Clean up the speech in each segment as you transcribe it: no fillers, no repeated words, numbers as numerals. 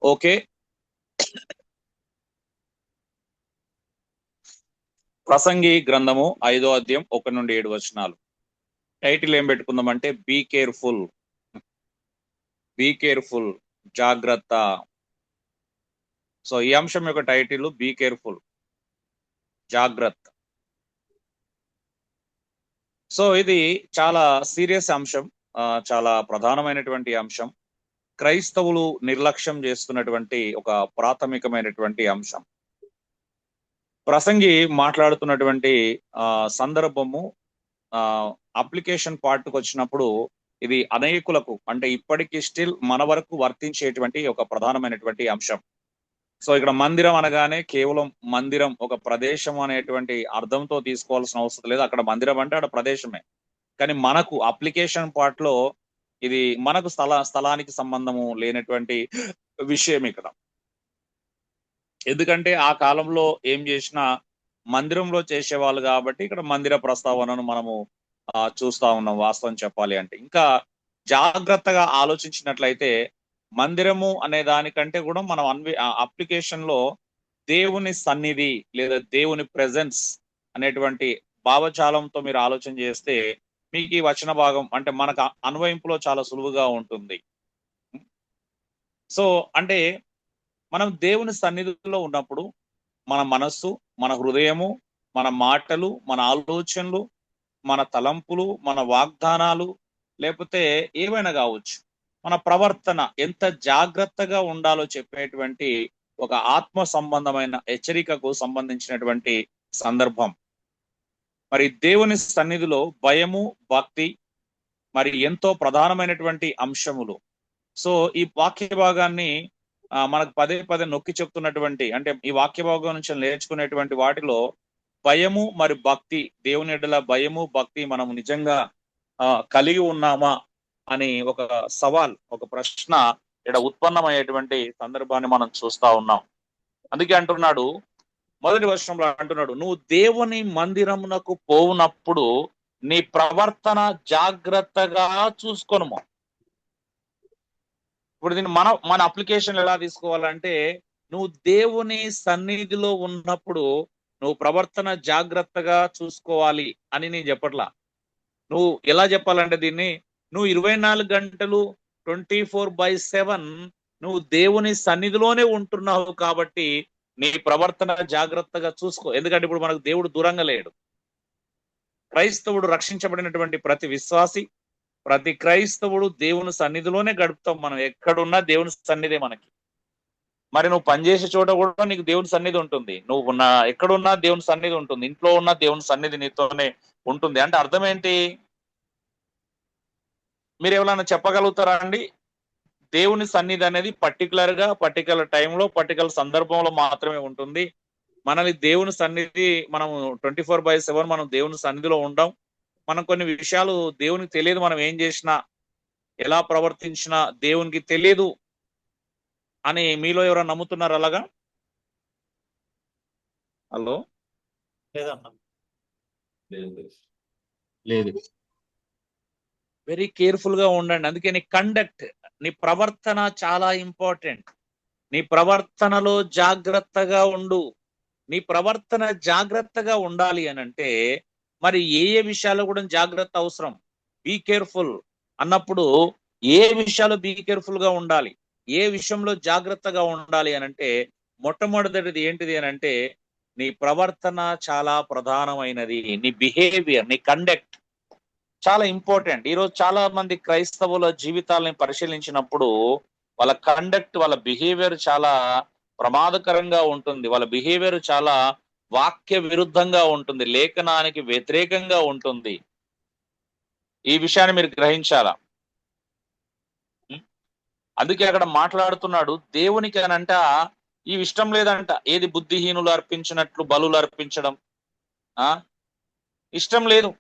Okay, ప్రసంగి గ్రంథము 5వ అధ్యాయం 1-7 టైటిల్ ఏం పెట్టుకుందామంటే బీ కేర్ఫుల్. బీ కేర్ఫుల్, జాగ్రత్త. సో ఈ అంశం యొక్క టైటిల్ బీ కేర్ఫుల్, జాగ్రత్త. సో ఇది చాలా సీరియస్ అంశం, చాలా ప్రధానమైనటువంటి అంశం. క్రైస్తవులు నిర్లక్ష్యం చేస్తున్నటువంటి ఒక ప్రాథమికమైనటువంటి అంశం. ప్రసంగి మాట్లాడుతున్నటువంటి సందర్భము అప్లికేషన్ పార్ట్కి వచ్చినప్పుడు ఇది అనేకులకు, అంటే ఇప్పటికీ స్టిల్ మన వరకు వర్తించేటువంటి ఒక ప్రధానమైనటువంటి అంశం. సో ఇక్కడ మందిరం అనగానే కేవలం మందిరం ఒక ప్రదేశం అనేటువంటి అర్థంతో తీసుకోవాల్సిన అవసరం లేదు. అక్కడ మందిరం అంటే అక్కడ ప్రదేశమే, కానీ మనకు అప్లికేషన్ పార్ట్ లో ఇది మనకు స్థలానికి సంబంధము లేనటువంటి విషయం ఇక్కడ. ఎందుకంటే ఆ కాలంలో ఏం చేసినా మందిరంలో చేసేవాళ్ళు కాబట్టి ఇక్కడ మందిర ప్రస్తావనను మనము చూస్తా ఉన్నాం. వాస్తవం చెప్పాలి అంటే ఇంకా జాగ్రత్తగా ఆలోచించినట్లయితే మందిరము అనే దానికంటే కూడా మనం అప్లికేషన్ లో దేవుని సన్నిధి లేదా దేవుని ప్రెజెన్స్ అనేటువంటి భావజాలంతో మీరు ఆలోచన చేస్తే మీకు ఈ వచన భాగం అంటే మనకు అన్వయింపులో చాలా సులువుగా ఉంటుంది. సో అంటే మనం దేవుని సన్నిధిలో ఉన్నప్పుడు మన మనస్సు, మన హృదయము, మన మాటలు, మన ఆలోచనలు, మన తలంపులు, మన వాగ్దానాలు, లేకపోతే ఏమైనా కావచ్చు, మన ప్రవర్తన ఎంత జాగ్రత్తగా ఉండాలో చెప్పేటువంటి ఒక ఆత్మ సంబంధమైన హెచ్చరికకు సంబంధించినటువంటి సందర్భం. మరి దేవుని సన్నిధిలో భయము, భక్తి మరి ఎంతో ప్రధానమైనటువంటి అంశములు. సో ఈ వాక్య భాగాన్ని మనకు పదే పదే నొక్కి చెప్తున్నటువంటి, అంటే ఈ వాక్య భాగం నుంచి నేర్చుకునేటువంటి వాటిలో భయము మరి భక్తి, దేవుని ఎడల భయము భక్తి మనం నిజంగా కలిగి ఉన్నామా అని ఒక సవాల్, ఒక ప్రశ్న ఇక్కడ ఉత్పన్నమయ్యేటువంటి సందర్భాన్ని మనం చూస్తా ఉన్నాం. అందుకే అంటున్నాడు, మొదటి వచనంలో అంటున్నాడు, నువ్వు దేవుని మందిరమునకు పోవునప్పుడు నీ ప్రవర్తన జాగ్రత్తగా చూసుకొనుము. ఇప్పుడు దీన్ని మన అప్లికేషన్ ఎలా తీసుకోవాలంటే, నువ్వు దేవుని సన్నిధిలో ఉన్నప్పుడు నువ్వు ప్రవర్తన జాగ్రత్తగా చూసుకోవాలి అని నేను చెప్పట్లా. నువ్వు ఎలా చెప్పాలంటే దీన్ని, నువ్వు 24 గంటలు 24/7 నువ్వు దేవుని సన్నిధిలోనే ఉంటున్నావు కాబట్టి నీ ప్రవర్తన జాగ్రత్తగా చూసుకో. ఎందుకంటే ఇప్పుడు మనకు దేవుడు దూరంగా లేడు. క్రైస్తవుడు, రక్షించబడినటువంటి ప్రతి విశ్వాసి, ప్రతి క్రైస్తవుడు దేవుని సన్నిధిలోనే గడుపుతాం. మనం ఎక్కడున్నా దేవుని సన్నిధి మనకి. మరి నువ్వు పనిచేసే చోట కూడా నీకు దేవుని సన్నిధి ఉంటుంది, నువ్వు ఎక్కడున్నా దేవుని సన్నిధి ఉంటుంది, ఇంట్లో ఉన్న దేవుని సన్నిధి నీతోనే ఉంటుంది. అంటే అర్థం ఏంటి? మీరు ఎవరైనా చెప్పగలుగుతారా అండి? దేవుని సన్నిధి అనేది పర్టికులర్ టైంలో పర్టికులర్ సందర్భంలో మాత్రమే ఉంటుంది. మనల్ని దేవుని సన్నిధి, మనం 24/7 మనం దేవుని సన్నిధిలో ఉండం. మనం కొన్ని విషయాలు దేవునికి తెలియదు, మనం ఏం చేసినా ఎలా ప్రవర్తించినా దేవునికి తెలియదు అని మీలో ఎవరైనా నమ్ముతున్నారు అలాగా? హలో, లేదు. వెరీ కేర్ఫుల్ గా ఉండండి. అందుకే నీ కండక్ట్, నీ ప్రవర్తన చాలా ఇంపార్టెంట్. నీ ప్రవర్తనలో జాగ్రత్తగా ఉండు. నీ ప్రవర్తన జాగ్రత్తగా ఉండాలి అని అంటే మరి ఏ విషయాల్లో కూడా జాగ్రత్త అవసరం. బీ కేర్ఫుల్ అన్నప్పుడు ఏ విషయాలు బీ కేర్ఫుల్ గా ఉండాలి, ఏ విషయంలో జాగ్రత్తగా ఉండాలి అని అంటే మొట్టమొదటిది ఏంటిది అని అంటే నీ ప్రవర్తన చాలా ప్రధానమైనది. నీ బిహేవియర్, నీ కండక్ట్ చాలా ఇంపార్టెంట్. ఈరోజు చాలా మంది క్రైస్తవుల జీవితాలను పరిశీలించినప్పుడు వాళ్ళ కండక్ట్, వాళ్ళ బిహేవియర్ చాలా ప్రమాదకరంగా ఉంటుంది. వాళ్ళ బిహేవియర్ చాలా వాక్య విరుద్ధంగా ఉంటుంది, లేఖనానికి వ్యతిరేకంగా ఉంటుంది. ఈ విషయాన్ని మీరు గ్రహించాలా. అందుకే అక్కడ మాట్లాడుతున్నాడు, దేవునికి అనంట ఈ ఇష్టం లేదంట. ఏది? బుద్ధిహీనులు అర్పించినట్లు బలులు అర్పించడం ఇష్టం లేదు.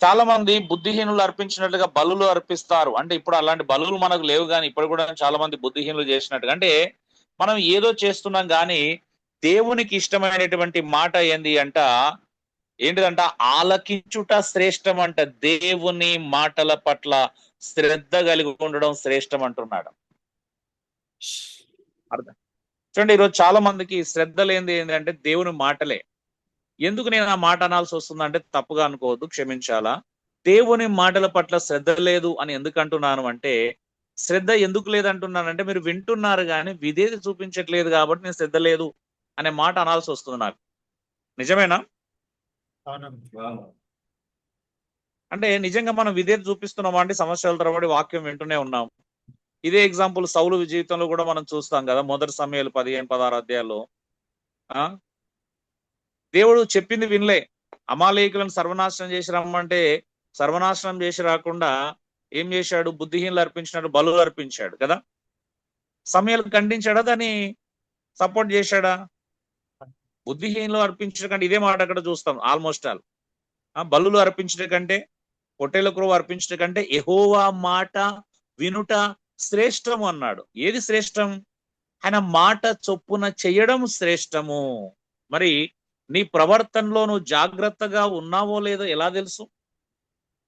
చాలా మంది బుద్ధిహీనులు అర్పించినట్లుగా బలులు అర్పిస్తారు. అంటే ఇప్పుడు అలాంటి బలులు మనకు లేవు, కానీ ఇప్పుడు కూడా చాలా మంది బుద్ధిహీనులు చేసినట్టుగా. అంటే మనం ఏదో చేస్తున్నాం, కానీ దేవునికి ఇష్టమైనటువంటి మాట ఏంటిదంట? ఆలకించుట శ్రేష్టం అంట. దేవుని మాటల పట్ల శ్రద్ధ కలిగి ఉండడం శ్రేష్టం అంటున్నాడు. అర్థం చూడండి, ఈరోజు చాలా మందికి శ్రద్ధ లేనిది ఏంటంటే దేవుని మాటలే. ఎందుకు నేను ఆ మాట అనాల్సి వస్తుందంటే తప్పుగా అనుకోవద్దు, క్షమించాలా. దేవుని మాటల పట్ల శ్రద్ధ లేదు అని ఎందుకు అంటున్నాను అంటే, శ్రద్ధ ఎందుకు లేదంటున్నానంటే మీరు వింటున్నారు కానీ విధేయత చూపించట్లేదు కాబట్టి నేను శ్రద్ధ లేదు అనే మాట అనాల్సి వస్తుంది నాకు. నిజమేనా? అంటే నిజంగా మనం విధేయత చూపిస్తున్నామా అంటే సంవత్సరాల తరబడి వాక్యం వింటూనే ఉన్నాం. ఇదే ఎగ్జాంపుల్ సౌలు జీవితంలో కూడా మనం చూస్తాం కదా. మొదటి సమయాలు 15-16 అధ్యాయాల్లో దేవుడు చెప్పింది వినలే. అమాలేకులను సర్వనాశనం చేసి రమ్మంటే సర్వనాశనం చేసి రాకుండా ఏం చేశాడు? బుద్ధిహీనులు అర్పించినట్టు బలులు అర్పించాడు కదా. సమయాలు ఖండించాడా, దాన్ని సపోర్ట్ చేశాడా? బుద్ధిహీనులు అర్పించడం కంటే, ఇదే మాట అక్కడ చూస్తాం ఆల్మోస్ట్ ఆల్. బలులు అర్పించడం కంటే, పొట్టేల క్రొవ్వు అర్పించడం కంటే యెహోవా మాట వినుట శ్రేష్టము అన్నాడు. ఏది శ్రేష్టం? ఆయన మాట చొప్పున చేయడం శ్రేష్టము. మరి నీ ప్రవర్తనలో నువ్వు జాగ్రత్తగా ఉన్నావో లేదో ఎలా తెలుసు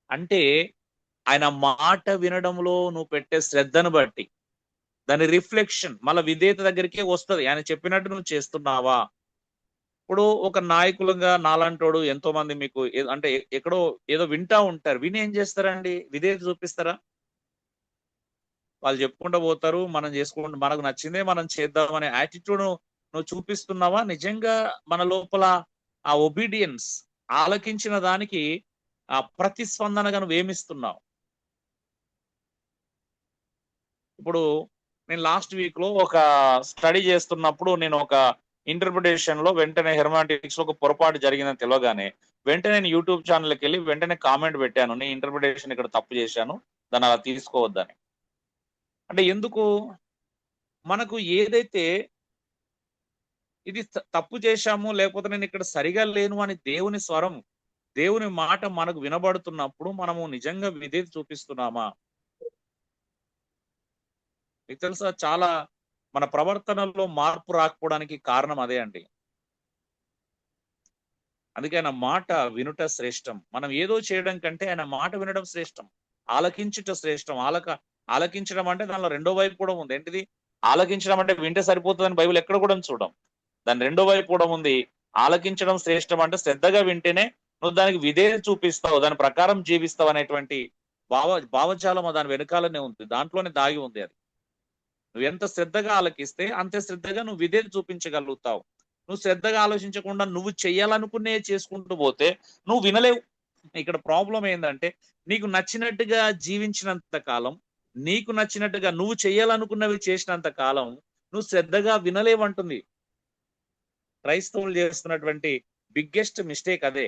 అంటే, ఆయన మాట వినడంలో నువ్వు పెట్టే శ్రద్ధను బట్టి, దాని రిఫ్లెక్షన్ మళ్ళీ విధేయత దగ్గరికే వస్తుంది. ఆయన చెప్పినట్టు నువ్వు చేస్తున్నావా? ఇప్పుడు ఒక నాయకులుగా నాలంటోడు ఎంతో మంది మీకు అంటే ఎక్కడో ఏదో వింటా ఉంటారు. విని ఏం చేస్తారండి? విధేయత చూపిస్తారా? వాళ్ళు చెప్పుకుంటూ పోతారు, మనం చేసుకుంటూ మనకు నచ్చిందే మనం చేద్దాం అనే యాటిట్యూడ్ నువ్వు చూపిస్తున్నావా? నిజంగా మన లోపల ఆ ఒబీడియన్స్, ఆలకించిన దానికి ఆ ప్రతిస్పందనగా నువ్వు ఏమిస్తున్నావు? ఇప్పుడు నేను లాస్ట్ వీక్ లో ఒక స్టడీ చేస్తున్నప్పుడు నేను ఒక ఇంటర్ప్రిటేషన్ లో వెంటనే హెర్మాటిక్స్ లో ఒక పొరపాటు జరిగిందని తెలియగానే వెంటనే నేను యూట్యూబ్ ఛానల్కి వెళ్ళి వెంటనే కామెంట్ పెట్టాను, నేను ఇంటర్ప్రిటేషన్ ఇక్కడ తప్పు చేశాను, దాన్ని అలా తీసుకోవద్దని. అంటే ఎందుకు? మనకు ఏదైతే ఇది తప్పు చేశాము, లేకపోతే నేను ఇక్కడ సరిగా లేను అని దేవుని స్వరం, దేవుని మాట మనకు వినబడుతున్నప్పుడు మనము నిజంగా విధేయత చూపిస్తున్నామా? మీకు తెలుసా, చాలా మన ప్రవర్తనలో మార్పు రాకపోవడానికి కారణం అదే అండి. అందుకే ఆయన మాట వినుట శ్రేష్టం. మనం ఏదో చేయడం కంటే ఆయన మాట వినడం శ్రేష్టం. ఆలకించుట శ్రేష్టం. ఆలకించడం అంటే దానిలో రెండో వైపు కూడా ఉంది. ఏంటిది? ఆలకించడం అంటే వింటే సరిపోతుందని బైబిల్ ఎక్కడ కూడా చూడం. దాని రెండో వైపు కూడా ఉంది. ఆలకించడం శ్రేష్టం అంటే శ్రద్ధగా వింటేనే నువ్వు దానికి విధేయత చూపిస్తావు, దాని ప్రకారం జీవిస్తావు అనేటువంటి భావజాలం దాని వెనకాలనే ఉంది, దాంట్లోనే దాగి ఉంది. అది నువ్వు ఎంత శ్రద్ధగా ఆలకిస్తే అంతే శ్రద్ధగా నువ్వు విధేయత చూపించగలుగుతావు. నువ్వు శ్రద్ధగా ఆలోచించకుండా నువ్వు చెయ్యాలనుకునే చేసుకుంటూ పోతే నువ్వు వినలేవు. ఇక్కడ ప్రాబ్లం ఏంటంటే, నీకు నచ్చినట్టుగా జీవించినంత కాలం, నీకు నచ్చినట్టుగా నువ్వు చేయాలనుకున్నవి చేసినంత కాలం నువ్వు శ్రద్ధగా వినలేవంటుంది. క్రైస్తవులు చేస్తున్నటువంటి బిగ్గెస్ట్ మిస్టేక్ అదే.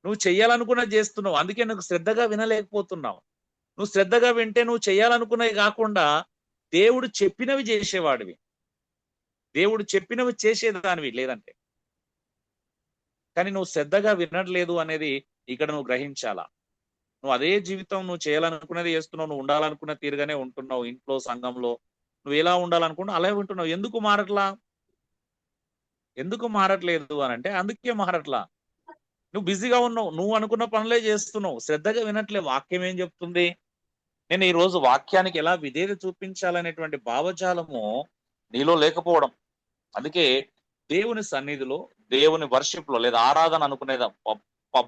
నువ్వు చెయ్యాలనుకున్నది చేస్తున్నావు, అందుకే నువ్వు శ్రద్ధగా వినలేకపోతున్నావు. నువ్వు శ్రద్ధగా వింటే నువ్వు చేయాలనుకున్నవి కాకుండా దేవుడు చెప్పినవి చేసేవాడివి, దేవుడు చెప్పినవి చేసేదానివి లేదంటే. కానీ నువ్వు శ్రద్ధగా వినట్లేదు అనేది ఇక్కడ నువ్వు గ్రహించాలా. నువ్వు అదే జీవితం నువ్వు చేయాలనుకునేది చేస్తున్నావు, నువ్వు ఉండాలనుకున్న తీరుగానే ఉంటున్నావు. ఇంట్లో, సంఘంలో నువ్వు ఎలా ఉండాలనుకుంటున్నావు అలా ఉంటున్నావు. ఎందుకు మారట్లా? ఎందుకు మారట్లేదు అని అంటే అందుకే మారట్లా. నువ్వు బిజీగా ఉన్నావు, నువ్వు అనుకున్న పనులే చేస్తున్నావు, శ్రద్ధగా వినట్లేదు. వాక్యం ఏం చెప్తుంది? నేను ఈ రోజు వాక్యానికి ఎలా విధేయత చూపించాలనేటువంటి భావజాలము నీలో లేకపోవడం. అందుకే దేవుని సన్నిధిలో, దేవుని వర్షిప్ లో లేదా ఆరాధన అనుకునేది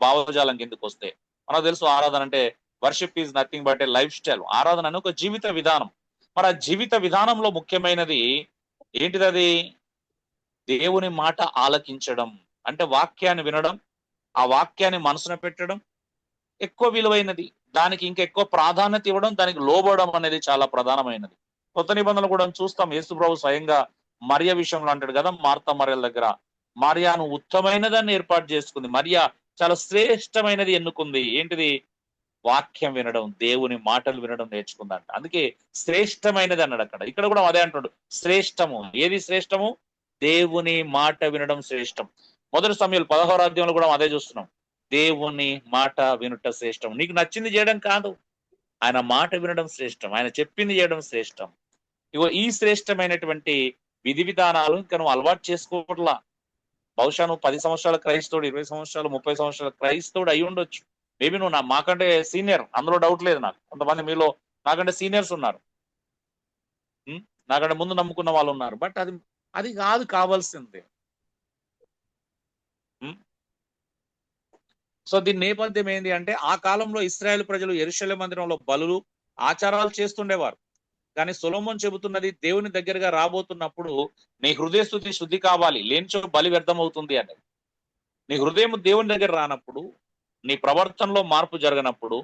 భావజాలం కిందకు వస్తే, మనకు తెలుసు ఆరాధన అంటే worship is nothing but A life style. ఆరాధన అని ఒక జీవిత విధానం. మరి ఆ జీవిత విధానంలో ముఖ్యమైనది ఏంటిది? అది దేవుని మాట ఆలకించడం, అంటే వాక్యాన్ని వినడం, ఆ వాక్యాన్ని మనసున పెట్టడం ఎక్కువ విలువైనది. దానికి ఇంకా ఎక్కువ ప్రాధాన్యత ఇవ్వడం, దానికి లోబడడం అనేది చాలా ప్రధానమైనది. కొత్త నిబంధనలు కూడా చూస్తాం. యేసు ప్రభు స్వయంగా మరియ విషయంలో అంటాడు కదా, మార్తా మరియల దగ్గర, మరియాను ఉత్తమైన దాన్ని ఏర్పాటు చేసుకుంది, మరియా చాలా శ్రేష్టమైనది ఎన్నుకుంది. ఏంటిది? వాక్యం వినడం, దేవుని మాటలు వినడం నేర్చుకుందంట. అందుకే శ్రేష్టమైనది అన్నాడు అక్కడ. ఇక్కడ కూడా అదే అంటాడు, శ్రేష్టము. ఏది శ్రేష్టము? దేవుని మాట వినడం శ్రేష్టం. మొదటి సమయాలు 16వ అధ్యాయంలో కూడా అదే చూస్తున్నాం. దేవుని మాట వినుట శ్రేష్టం. నీకు నచ్చింది చేయడం కాదు, ఆయన మాట వినడం శ్రేష్టం, ఆయన చెప్పింది చేయడం శ్రేష్టం. ఇగో ఈ శ్రేష్టమైనటువంటి విధి విధానాలు ఇంకా నువ్వు అలవాటు చేసుకోవట్లా. బహుశా నువ్వు 10 సంవత్సరాల క్రైస్తవుడు, 20 సంవత్సరాలు, 30 సంవత్సరాల క్రైస్తవుడు అయి ఉండొచ్చు. మేబీ నువ్వు మాకంటే సీనియర్, అందులో డౌట్ లేదు నాకు. కొంతమంది మీలో నాకంటే సీనియర్స్ ఉన్నారు. నాకంటే ముందు నమ్ముకున్న వాళ్ళు ఉన్నారు. బట్ అది అది కాదు కావాల్సింది. సో దీని నేపథ్యం ఏంటి అంటే, ఆ కాలంలో ఇశ్రాయేలు ప్రజలు యెరూషలేము మందిరంలో బలులు, ఆచారాలు చేస్తుండేవారు. కానీ సొలొమోను చెబుతున్నది, దేవుని దగ్గరగా రాబోతున్నప్పుడు నీ హృదయ స్థుతి శుద్ధి కావాలి, లేనిచో బలి వ్యర్థమవుతుంది అనేది. నీ హృదయం దేవుని దగ్గర రానప్పుడు, నీ ప్రవర్తనలో మార్పు జరగనప్పుడు,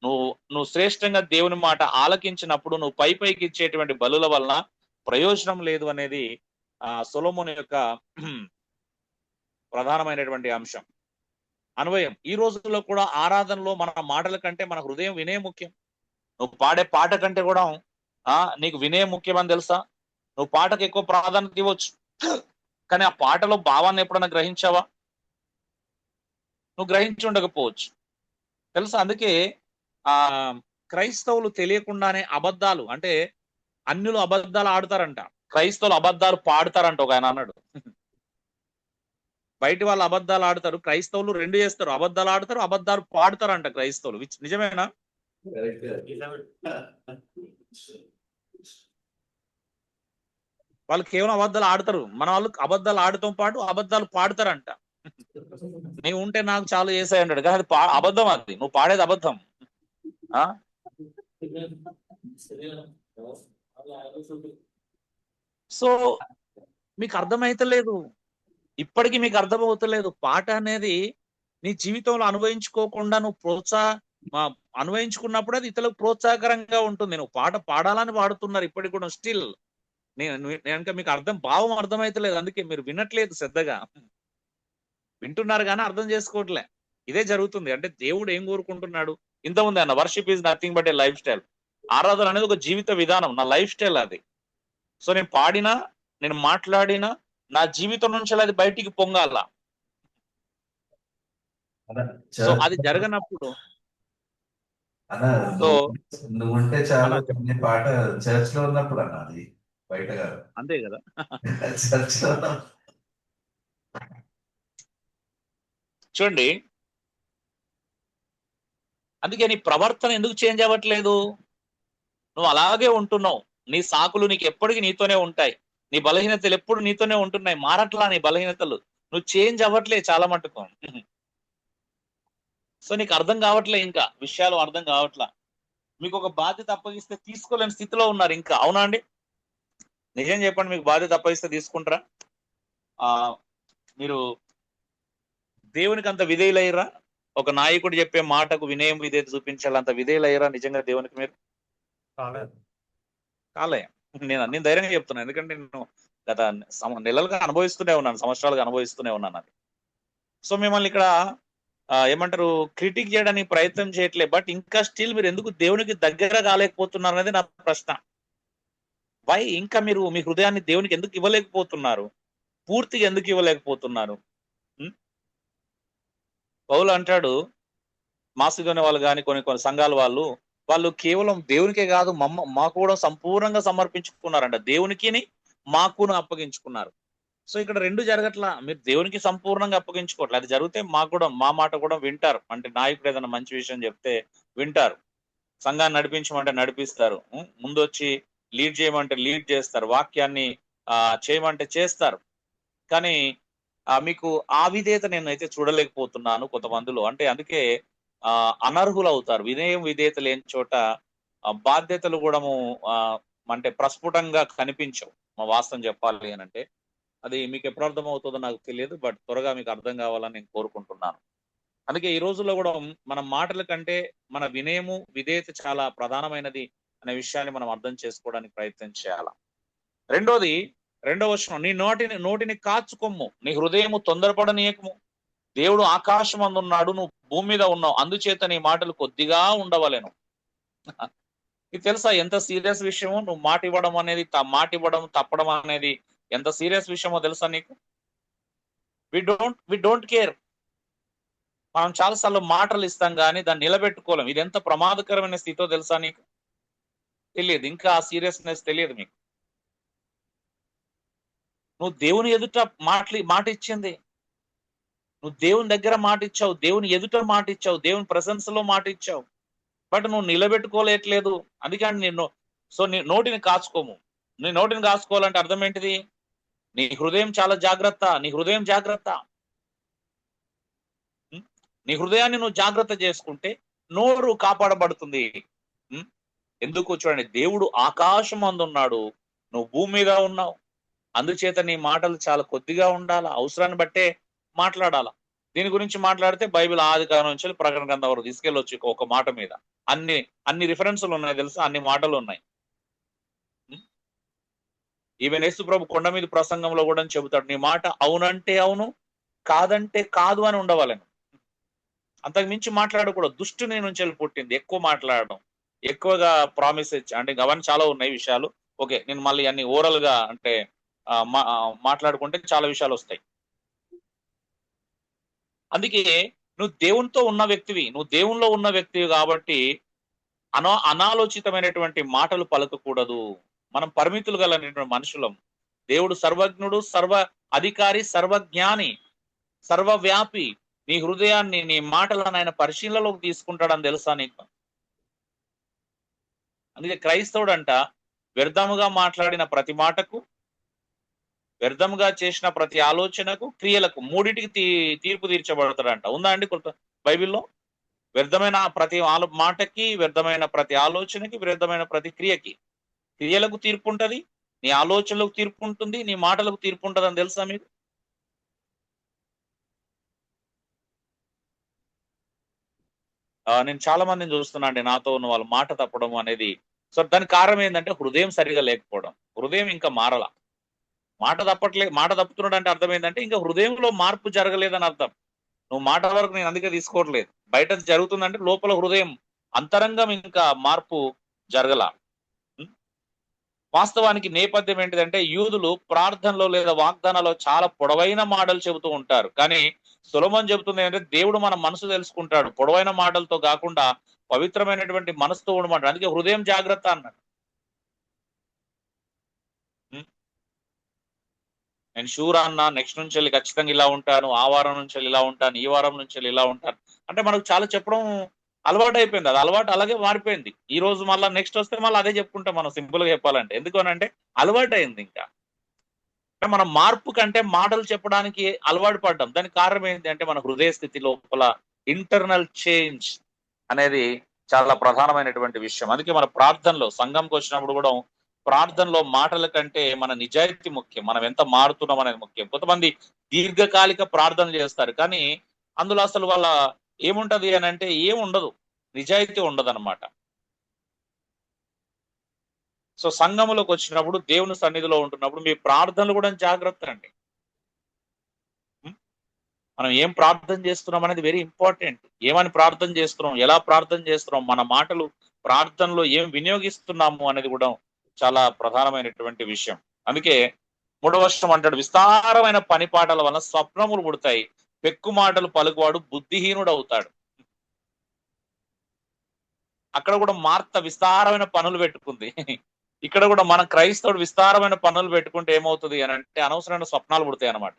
నువ్వు నువ్వు శ్రేష్టంగా దేవుని మాట ఆలకించినప్పుడు, నువ్వు పైకి ఇచ్చేటువంటి బలుల వలన ప్రయోజనం లేదు అనేది సొలొమోను యొక్క ప్రధానమైనటువంటి అంశం. అన్వయం ఈ రోజుల్లో కూడా ఆరాధనలో మన మాటల కంటే మన హృదయం వినయం ముఖ్యం. నువ్వు పాడే పాట కంటే కూడా నీకు వినయం ముఖ్యమని తెలుసా? నువ్వు పాటకు ఎక్కువ ప్రాధాన్యత ఇవ్వచ్చు, కానీ ఆ పాటలో భావాన్ని ఎప్పుడన్నా గ్రహించావా? నువ్వు గ్రహించి ఉండకపోవచ్చు, తెలుసా? అందుకే క్రైస్తవులు తెలియకుండానే అబద్ధాలు, అంటే అన్యులు అబద్ధాలు ఆడతారంట, క్రైస్తవులు అబద్ధాలు పాడతారంట. ఒక ఆయన అన్నాడు, బయట వాళ్ళు అబద్ధాలు ఆడతారు, క్రైస్తవులు రెండు చేస్తారు, అబద్ధాలు ఆడతారు, అబద్ధాలు పాడతారంట క్రైస్తవులు. నిజమేనా? వాళ్ళు కేవలం అబద్ధాలు ఆడతారు, మన వాళ్ళు అబద్ధాలు ఆడటం పాటు అబద్ధాలు పాడతారంట. నీవు ఉంటే నాకు చాలు చేసాయి అంటాడు, కానీ అది అబద్ధం, అది నువ్వు పాడేది అబద్ధం. సో మీకు అర్థమైతలేదు, ఇప్పటికీ మీకు అర్థమవుతలేదు. పాట అనేది నీ జీవితంలో అనుభవించుకోకుండా నువ్వు అనుభవించుకున్నప్పుడు అది ఇతరులకు ప్రోత్సాహకరంగా ఉంటుంది. నువ్వు పాట పాడాలని పాడుతున్నారు ఇప్పటికి కూడా స్టిల్. నేను మీకు భావం అర్థమైతలేదు, అందుకే మీరు వినట్లేదు శ్రద్ధగా. వింటున్నారు కానీ అర్థం చేసుకోవట్లే. ఇదే జరుగుతుంది. అంటే దేవుడు ఏం కోరుకుంటున్నాడు? ఇంతకుముందు అన్న worship is nothing but A life style. ఆరాధన అనేది ఒక జీవిత విధానం, నా లైఫ్ స్టైల్ అది. సో నేను పాడినా, నేను మాట్లాడినా, నా జీవితం నుంచి అది బయటికి పొంగాల. సో అది జరగనప్పుడు నువ్వుంటే చాలా పాట చర్చ్ లో ఉన్నప్పుడు అన్నది బయట కాదు, అంతే కదా. చూడండి, అందుకే నీ ప్రవర్తన ఎందుకు చేంజ్ అవ్వట్లేదు? నువ్వు అలాగే ఉంటున్నావు. నీ సాకులు నీకు ఎప్పటికీ నీతోనే ఉంటాయి, నీ బలహీనతలు ఎప్పుడు నీతోనే ఉంటున్నాయి, మారట్లా నీ బలహీనతలు. నువ్వు చేంజ్ అవ్వట్లే చాలా మటుకు. సో నీకు అర్థం కావట్లే, ఇంకా విషయాలు అర్థం కావట్లా. మీకు ఒక బాధ్యత అప్పగిస్తే తీసుకోలేని స్థితిలో ఉన్నారు ఇంకా. అవునా అండి? నిజం చెప్పండి, మీకు బాధ్యత అప్పగిస్తే తీసుకుంటారా? మీరు దేవునికి అంత విధేయులయ్యరా? ఒక నాయకుడు చెప్పే మాటకు వినయం విధేయత చూపించాలి, అంత విధేయులయ్యరా నిజంగా దేవునికి మీరు? కాలే. నేను ధైర్యంగా చెప్తున్నాను, ఎందుకంటే నేను గత నెలలుగా అనుభవిస్తూనే ఉన్నాను, సంవత్సరాలుగా అనుభవిస్తూనే ఉన్నాను అది. సో మిమ్మల్ని ఇక్కడ ఏమంటారు, క్రిటిక్ చేయడానికి ప్రయత్నం చేయట్లే, బట్ ఇంకా స్టిల్ మీరు ఎందుకు దేవునికి దగ్గర కాలేకపోతున్నారు అనేది నా ప్రశ్న. వై? ఇంకా మీరు మీ హృదయాన్ని దేవునికి ఎందుకు ఇవ్వలేకపోతున్నారు? పూర్తిగా ఎందుకు ఇవ్వలేకపోతున్నారు? పౌలు అంటాడు, మాసిదోని వాళ్ళు కానీ కొన్ని సంఘాల వాళ్ళు కేవలం దేవునికే కాదు మాకు కూడా సంపూర్ణంగా సమర్పించుకున్నారంట, దేవునికి మాకును అప్పగించుకున్నారు. సో ఇక్కడ రెండు జరగట్లా. మీరు దేవునికి సంపూర్ణంగా అప్పగించుకోవట్లేదు. అది జరిగితే మా మాట కూడా వింటారు. అంటే నాయకుడు ఏదైనా మంచి విషయం చెప్తే వింటారు, సంఘాన్ని నడిపించమంటే నడిపిస్తారు, ముందు వచ్చి లీడ్ చేయమంటే లీడ్ చేస్తారు, వాక్యాన్ని చేయమంటే చేస్తారు. కానీ మీకు ఆ విధేయత నేను అయితే చూడలేకపోతున్నాను కొంతమందిలో. అంటే అందుకే అనర్హులు అవుతారు. వినయం విధేయత లేని చోట బాధ్యతలు కూడా అంటే ప్రస్ఫుటంగా కనిపించవు. మా వాస్తవం చెప్పాలి అని అంటే, అది మీకు ఎప్పుడు అర్థం అవుతుందో నాకు తెలియదు, బట్ త్వరగా మీకు అర్థం కావాలని నేను కోరుకుంటున్నాను. అందుకే ఈ రోజుల్లో కూడా మన మాటల కంటే మన వినయము విధేయత చాలా ప్రధానమైనది అనే విషయాన్ని మనం అర్థం చేసుకోవడానికి ప్రయత్నం చేయాలి. రెండవ వచనం, నీ నోటిని కాచుకొమ్ము, నీ హృదయము తొందరపడనీయకము. దేవుడు ఆకాశం అందున్నాడు, నువ్వు భూమి మీద ఉన్నావు, అందుచేత నీ మాటలు కొద్దిగా ఉండవలేను. ఇది తెలుసా ఎంత సీరియస్ విషయమో? నువ్వు మాట ఇవ్వడం తప్పడం అనేది ఎంత సీరియస్ విషయమో తెలుసా నీకు? We don't care. మనం చాలాసార్లు మాటలు ఇస్తాం కానీ దాన్ని నిలబెట్టుకోలేం. ఇది ఎంత ప్రమాదకరమైన స్థితితో తెలుసా నీకు? తెలియదు, ఇంకా ఆ సీరియస్నెస్ తెలియదు మీకు. నువ్వు దేవుని ఎదుట మాట ఇచ్చింది, నువ్వు దేవుని దగ్గర మాట ఇచ్చావు, దేవుని ఎదుట మాట ఇచ్చావు, దేవుని ప్రెసెన్స్ లో మాట ఇచ్చావు, బట్ నువ్వు నిలబెట్టుకోలేట్లేదు. అందుకని నీ నోటిని కాచుకోము. నీ నోటిని కాసుకోవాలంటే అర్థం ఏంటిది? నీ హృదయం చాలా జాగ్రత్త, నీ హృదయం జాగ్రత్త. ఉం? నీ హృదయాన్ని నువ్వు జాగ్రత్త చేసుకుంటే నోరు కాపాడబడుతుంది. ఉం? ఎందుకు చూడండి, దేవుడు ఆకాశం అందున్నాడు, నువ్వు భూమి మీద ఉన్నావు. అందుచేత నీ మాటలు చాలా కొద్దిగా ఉండాలా, అవసరాన్ని బట్టే మాట్లాడాలా. దీని గురించి మాట్లాడితే బైబిల్ ఆది కాలం నుంచి ప్రకటన గ్రంథం వరకు తీసుకెళ్ళొచ్చు ఒక మాట మీద. అన్ని అన్ని రిఫరెన్సులు ఉన్నాయి తెలుసా, అన్ని మాటలు ఉన్నాయి. ఈవెన్ యేసు ప్రభు కొండ మీద ప్రసంగంలో కూడా చెబుతాడు, నీ మాట అవునంటే అవును, కాదంటే కాదు అని ఉండవాలని. అంతకు మించి మాట్లాడకూడదు. దుష్టుని నుంచి వెళ్ళి పుట్టింది ఎక్కువ మాట్లాడడం, ఎక్కువగా ప్రామిస్ అంటే అవన్నీ చాలా ఉన్నాయి విషయాలు. ఓకే, నేను మళ్ళీ అన్ని ఓరల్ గా అంటే మాట్లాడుకుంటే చాలా విషయాలు వస్తాయి. అందుకే నువ్వు దేవునితో ఉన్న వ్యక్తివి, నువ్వు దేవునిలో ఉన్న వ్యక్తివి కాబట్టి అనాలోచితమైనటువంటి మాటలు పలకకూడదు. మనం పరిమితులు గలటువంటి మనుషులం. దేవుడు సర్వజ్ఞుడు, సర్వ అధికారి, సర్వజ్ఞాని, సర్వవ్యాపి. నీ హృదయాన్ని, నీ మాటలను ఆయన పరిశీలనలోకి తీసుకుంటాడని తెలుసా నీకు? అందుకే క్రైస్తవుడు అంట వ్యర్థముగా మాట్లాడిన ప్రతి మాటకు, వ్యర్థముగా చేసిన ప్రతి ఆలోచనకు, క్రియలకు మూడింటికి తీర్పు తీర్చబడతాడంట. ఉందా అండి కొంత బైబిల్లో? వ్యర్థమైన ప్రతి మాటకి, వ్యర్థమైన ప్రతి ఆలోచనకి, వ్యర్థమైన ప్రతి క్రియకి, క్రియలకు తీర్పు ఉంటది, నీ ఆలోచనలకు తీర్పు ఉంటుంది, నీ మాటలకు తీర్పు ఉంటుంది అని తెలుసా మీకు? నేను చాలా మందిని చూస్తున్నా అండి, నాతో ఉన్న వాళ్ళు మాట తప్పడం అనేది. సో దానికి కారణం ఏంటంటే హృదయం సరిగా లేకపోవడం. హృదయం ఇంకా మారల. మాట తప్పుతున్నాడు అంటే అర్థం ఏంటంటే ఇంకా హృదయంలో మార్పు జరగలేదని అర్థం. నువ్వు మాట వరకు నేను అందుకే తీసుకోవట్లేదు, బయట జరుగుతుందంటే లోపల హృదయం అంతరంగం ఇంకా మార్పు జరగల. వాస్తవానికి నేపథ్యం ఏంటిదంటే యూదులు ప్రార్థనలో లేదా వాగ్దానాల్లో చాలా పొడవైన మాటలు చెబుతూ ఉంటారు. కానీ సొలొమోను చెబుతుంది ఏంటంటే దేవుడు మన మనసు తెలుసుకుంటాడు, పొడవైన మాటలతో కాకుండా పవిత్రమైనటువంటి మనసుతో ఉండమంటాడు. అందుకే హృదయం జాగ్రత్త అన్నాడు. నేను షూర్ అన్నా నెక్స్ట్ నుంచి వెళ్ళి ఖచ్చితంగా ఇలా ఉంటాను, ఆ వారం నుంచి వెళ్ళి ఇలా ఉంటాను, ఈ వారం నుంచి వెళ్ళి ఇలా ఉంటాను అంటే మనకు చాలా చెప్పడం అలవాటు అయిపోయింది. అది అలవాటు అలాగే మారిపోయింది. ఈ రోజు మళ్ళీ నెక్స్ట్ వస్తే మళ్ళీ అదే చెప్పుకుంటాం మనం, సింపుల్ గా చెప్పాలంటే. ఎందుకు అని అంటే అలవాటు అయింది. ఇంకా మనం మార్పు కంటే మాటలు చెప్పడానికి అలవాటు పడ్డాం. దానికి కారణం ఏంటి అంటే మన హృదయ స్థితి లోపల ఇంటర్నల్ చేంజ్ అనేది చాలా ప్రధానమైనటువంటి విషయం. అందుకే మన ప్రార్థనలో సంఘంకి వచ్చినప్పుడు కూడా ప్రార్థనలో మాటల కంటే మన నిజాయితీ ముఖ్యం, మనం ఎంత మారుతున్నాం అనేది ముఖ్యం. కొంతమంది దీర్ఘకాలిక ప్రార్థన చేస్తారు, కానీ అందులో అసలు వాళ్ళ ఏముంటది అని అంటే ఏముండదు, నిజాయితీ ఉండదు అనమాట. సో సంఘములోకి వచ్చినప్పుడు, దేవుని సన్నిధిలో ఉంటున్నప్పుడు మీ ప్రార్థనలు కూడా జాగ్రత్త అండి. మనం ఏం ప్రార్థన చేస్తున్నాం అనేది వెరీ ఇంపార్టెంట్. ఏమని ప్రార్థన చేస్తున్నాం, ఎలా ప్రార్థన చేస్తున్నాం, మన మాటలు ప్రార్థనలో ఏం వినియోగిస్తున్నాము అనేది కూడా చాలా ప్రధానమైనటువంటి విషయం. అందుకే 3వ వచనం అంటాడు, విస్తారమైన పనిపాటల వలన స్వప్నములు పుడతాయి, పెక్కు మాటలు పలుకువాడు బుద్ధిహీనుడు అవుతాడు. అక్కడ కూడా మార్త విస్తారమైన పనులు పెట్టుకుంది. ఇక్కడ కూడా మన క్రైస్తవుడు విస్తారమైన పనులు పెట్టుకుంటే ఏమవుతుంది అని అంటే అనవసరమైన స్వప్నాలు పుడతాయి అనమాట.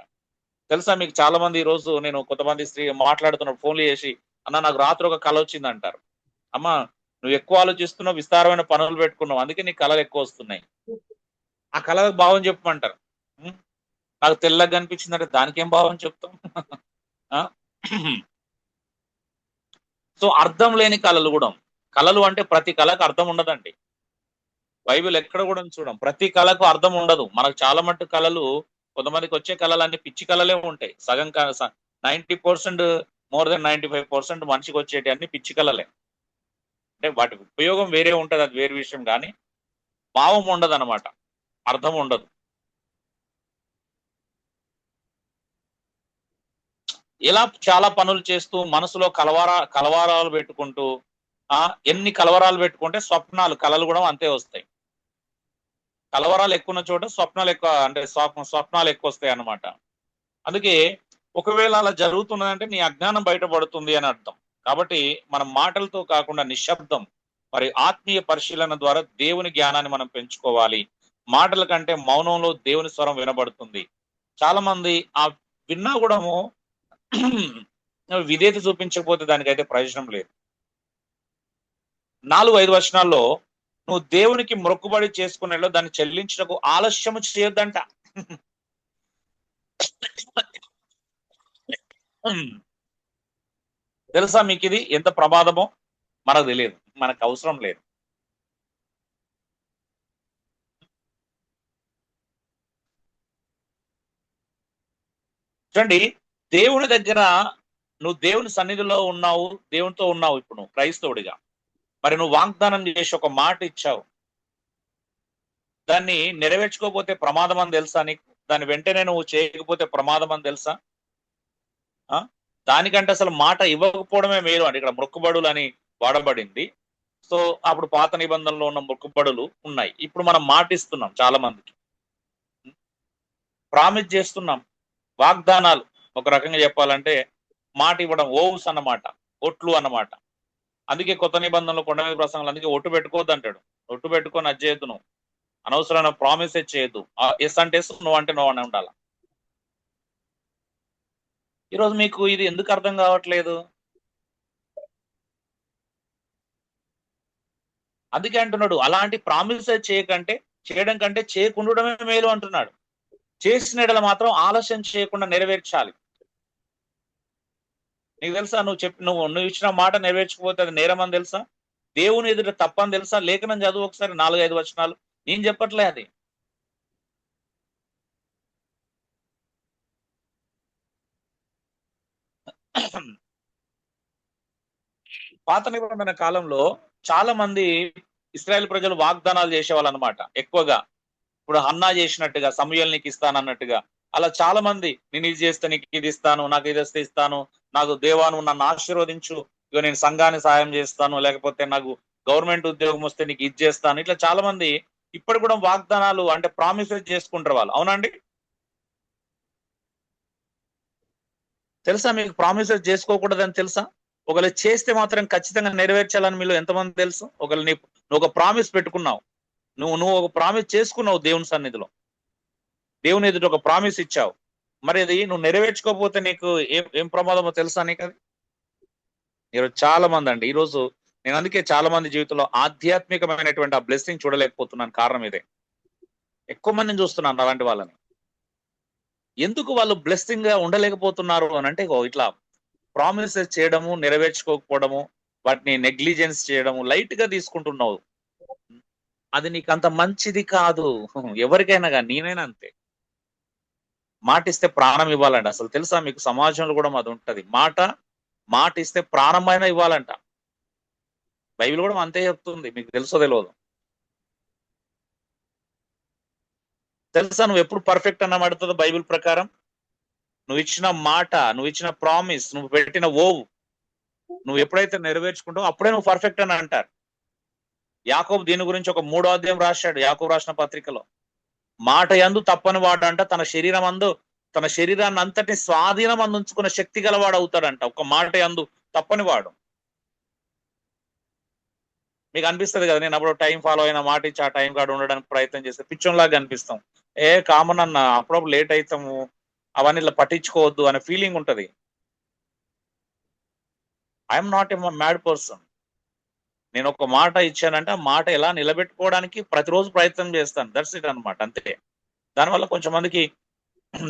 తెలుసా మీకు? చాలా మంది ఈ రోజు నేను కొంతమంది స్త్రీ మాట్లాడుతున్నప్పుడు ఫోన్లు చేసి, అన్న నాకు రాత్రి ఒక కళ వచ్చింది అంటారు. అమ్మ నువ్వు ఎక్కువ ఆలోచిస్తున్నావు, విస్తారమైన పనులు పెట్టుకున్నావు, అందుకే నీకు కళలు ఎక్కువ వస్తున్నాయి. ఆ కళకు భావం చెప్పమంటారు. నాకు తెల్లగా కనిపించిందంటే దానికి ఏం భావం చెప్తాం? సో అర్థం లేని కళలు కూడా, కళలు అంటే ప్రతి కళకు అర్థం ఉండదండి. బైబిల్ ఎక్కడ కూడా చూడం, ప్రతి కళకు అర్థం ఉండదు. మనకు చాలా మట్టు కళలు, కొంతమందికి వచ్చే కళలు అన్ని పిచ్చి కళలే ఉంటాయి. సగం 90%, మోర్ దెన్ 95% మనిషికి వచ్చేటి అన్ని పిచ్చి కళలే. అంటే వాటి ఉపయోగం వేరే ఉంటది, అది వేరే విషయం, కానీ భావం ఉండదు అనమాట, అర్థం ఉండదు. ఇలా చాలా పనులు చేస్తూ మనసులో కలవరాలు పెట్టుకుంటూ ఎన్ని కలవరాలు పెట్టుకుంటే స్వప్నాలు, కళలు కూడా అంతే వస్తాయి. కలవరాలు ఎక్కువ ఉన్న చోట స్వప్నాలు ఎక్కువ, అంటే స్వప్నాలు ఎక్కువ వస్తాయి అన్నమాట. అందుకే ఒకవేళ అలా జరుగుతున్నదంటే నీ అజ్ఞానం బయటపడుతుంది అని అర్థం. కాబట్టి మన మాటలతో కాకుండా నిశ్శబ్దం, మరి ఆత్మీయ పరిశీలన ద్వారా దేవుని జ్ఞానాన్ని మనం పెంచుకోవాలి. మాటల కంటే మౌనంలో దేవుని స్వరం వినబడుతుంది. చాలా మంది ఆ విన్నా కూడా విధేయత చూపించకపోతే దానికైతే ప్రయోజనం లేదు. 4-5 వచనాల్లో నువ్వు దేవునికి మొక్కుబడి చేసుకునేలో దాన్ని చెల్లించటకు ఆలస్యము చేయొద్దంట. తెలుసా మీకు ఇది ఎంత ప్రమాదమో? మనకు తెలియదు, మనకు అవసరం లేదు. చూడండి, దేవుని దగ్గర నువ్వు దేవుని సన్నిధిలో ఉన్నావు, దేవునితో ఉన్నావు. ఇప్పుడు నువ్వు క్రైస్తవుడిగా, మరి నువ్వు వాగ్దానం చేసి ఒక మాట ఇచ్చావు, దాన్ని నెరవేర్చుకోకపోతే ప్రమాదం అని తెలుసా నీకు? దాని వెంటనే నువ్వు చేయకపోతే ప్రమాదం అని తెలుసా? దానికంటే అసలు మాట ఇవ్వకపోవడమే మేలు అండి. ఇక్కడ మొక్కుబడులు అని వాడబడింది. సో అప్పుడు పాత నిబంధనలో ఉన్న మొక్కుబడులు ఉన్నాయి. ఇప్పుడు మనం మాట ఇస్తున్నాం, చాలా మందికి ప్రామిస్ చేస్తున్నాం, వాగ్దానాలు. ఒక రకంగా చెప్పాలంటే మాట ఇవ్వడం, ఓవ్స్ అన్నమాట, ఒట్లు అన్నమాట. అందుకే కొత్త నిబంధనలు, కొండ మీద ప్రసంగాలు, అందుకే ఒట్టు పెట్టుకోవద్దు అంటాడు. ఒట్టు పెట్టుకొని అది చేయొద్దు, నువ్వు అనవసరమైన ప్రామిసెస్ చేయొద్దు. ఎస్ అంటే ఎస్, నువ్వు అంటే నువ్వు అని ఉండాలి. ఈరోజు మీకు ఇది ఎందుకు అర్థం కావట్లేదు? అందుకే అంటున్నాడు, అలాంటి ప్రామిసెస్ చేయడం కంటే చేయకుండడమే మేలు అంటున్నాడు. చేసిన ఎడల మాత్రం ఆలస్యం చేయకుండా నెరవేర్చాలి. నీకు తెలుసా, నువ్వు ఇచ్చిన మాట నెరవేర్చకపోతే అది నేరం అని తెలుసా? దేవుని ఎదుట తప్పని తెలుసా? లేఖనం చదువు ఒకసారి, 4-5 వచనాలు. నేను చెప్పట్లే అది. పాత నిబంధన కాలంలో చాలా మంది ఇశ్రాయేల్ ప్రజలు వాగ్దానాలు చేసేవాళ్ళు అనమాట ఎక్కువగా. ఇప్పుడు హన్నా చేసినట్టుగా, సమూయేలు నీకు ఇస్తాను అన్నట్టుగా, అలా చాలా మంది, నేను ఇది చేస్తే నీకు ఇది ఇస్తాను, నాకు ఇది వస్తే ఇస్తాను, నాకు దేవాను నన్ను ఆశీర్వదించు, ఇక నేను సంఘాన్ని సాయం చేస్తాను, లేకపోతే నాకు గవర్నమెంట్ ఉద్యోగం వస్తే నీకు ఇది చేస్తాను, ఇట్లా చాలా మంది ఇప్పుడు కూడా వాగ్దానాలు అంటే ప్రామిసెస్ చేసుకుంటారు వాళ్ళు. అవునండి? తెలుసా మీకు ప్రామిసెస్ చేసుకోకూడదని తెలుసా? ఒకవేళ చేస్తే మాత్రం ఖచ్చితంగా నెరవేర్చాలని మీలో ఎంతమంది తెలుసు? ఒకవేళ నువ్వు ఒక ప్రామిస్ పెట్టుకున్నావు, నువ్వు ఒక ప్రామిస్ చేసుకున్నావు దేవుని సన్నిధిలో, దేవుని ఎదుట ఒక ప్రామిస్ ఇచ్చావు, మరి అది నువ్వు నెరవేర్చుకోకపోతే నీకు ఏం ప్రమాదమో తెలుసా నీకు? అది ఈరోజు చాలా మంది అండి, ఈరోజు నేను అందుకే చాలా మంది జీవితంలో ఆధ్యాత్మికమైనటువంటి ఆ బ్లెస్సింగ్ చూడలేకపోతున్నాను. కారణం ఇదే. ఎక్కువ మందిని చూస్తున్నాను అలాంటి వాళ్ళని. ఎందుకు వాళ్ళు బ్లెస్సింగ్ గా ఉండలేకపోతున్నారు అని అంటే, ఇట్లా ప్రామిసెస్ చేయడము, నెరవేర్చుకోకపోవడము, వాటిని నెగ్లిజెన్స్ చేయడము, లైట్ గా తీసుకుంటున్నావు. అది నీకు అంత మంచిది కాదు. ఎవరికైనా కానీ, నేనైనా అంతే. మాట ఇస్తే ప్రాణం ఇవ్వాలంట. అసలు తెలుసా మీకు, సమాజంలో కూడా అది ఉంటది. మాట ఇస్తే ప్రాణమైనా ఇవ్వాలంట. బైబిల్ కూడా అంతే చెప్తుంది. మీకు తెలుసో తెలియదు? తెలుసా నువ్వు ఎప్పుడు పర్ఫెక్ట్ అన్నమాడుతుందో బైబిల్ ప్రకారం? నువ్వు ఇచ్చిన మాట, నువ్వు ఇచ్చిన ప్రామిస్, నువ్వు పెట్టిన ఓవు నువ్వు ఎప్పుడైతే నెరవేర్చుకుంటావో అప్పుడే నువ్వు పర్ఫెక్ట్ అని అంటారు. యాకోబు దీని గురించి ఒక 3వ అధ్యాయం రాశాడు, యాకోబు రాసిన పత్రికలో. మాట యందు తప్పని వాడంట తన శరీరాన్ని అంతటి స్వాధీనం అందించుకున్న శక్తి గలవాడు అవుతాడంట, ఒక మాట యందు తప్పని వాడు. మీకు అనిపిస్తుంది కదా, నేను అప్పుడు టైం ఫాలో అయిన మాట ఇచ్చి ఆ టైం కాడ ఉండడానికి ప్రయత్నం చేస్తే పిచ్చోన్లాగా అనిపిస్తాం. కామన్ అన్న, అప్పుడప్పుడు లేట్ అవుతాము, అవన్నీ ఇలా పట్టించుకోవద్దు అనే ఫీలింగ్ ఉంటది. I'm not a mad person. నేను ఒక మాట ఇచ్చానంటే ఆ మాట ఎలా నిలబెట్టుకోవడానికి ప్రతిరోజు ప్రయత్నం చేస్తాను. దట్స్ ఇట్ అనమాట, అంతే. దానివల్ల కొంచెం మందికి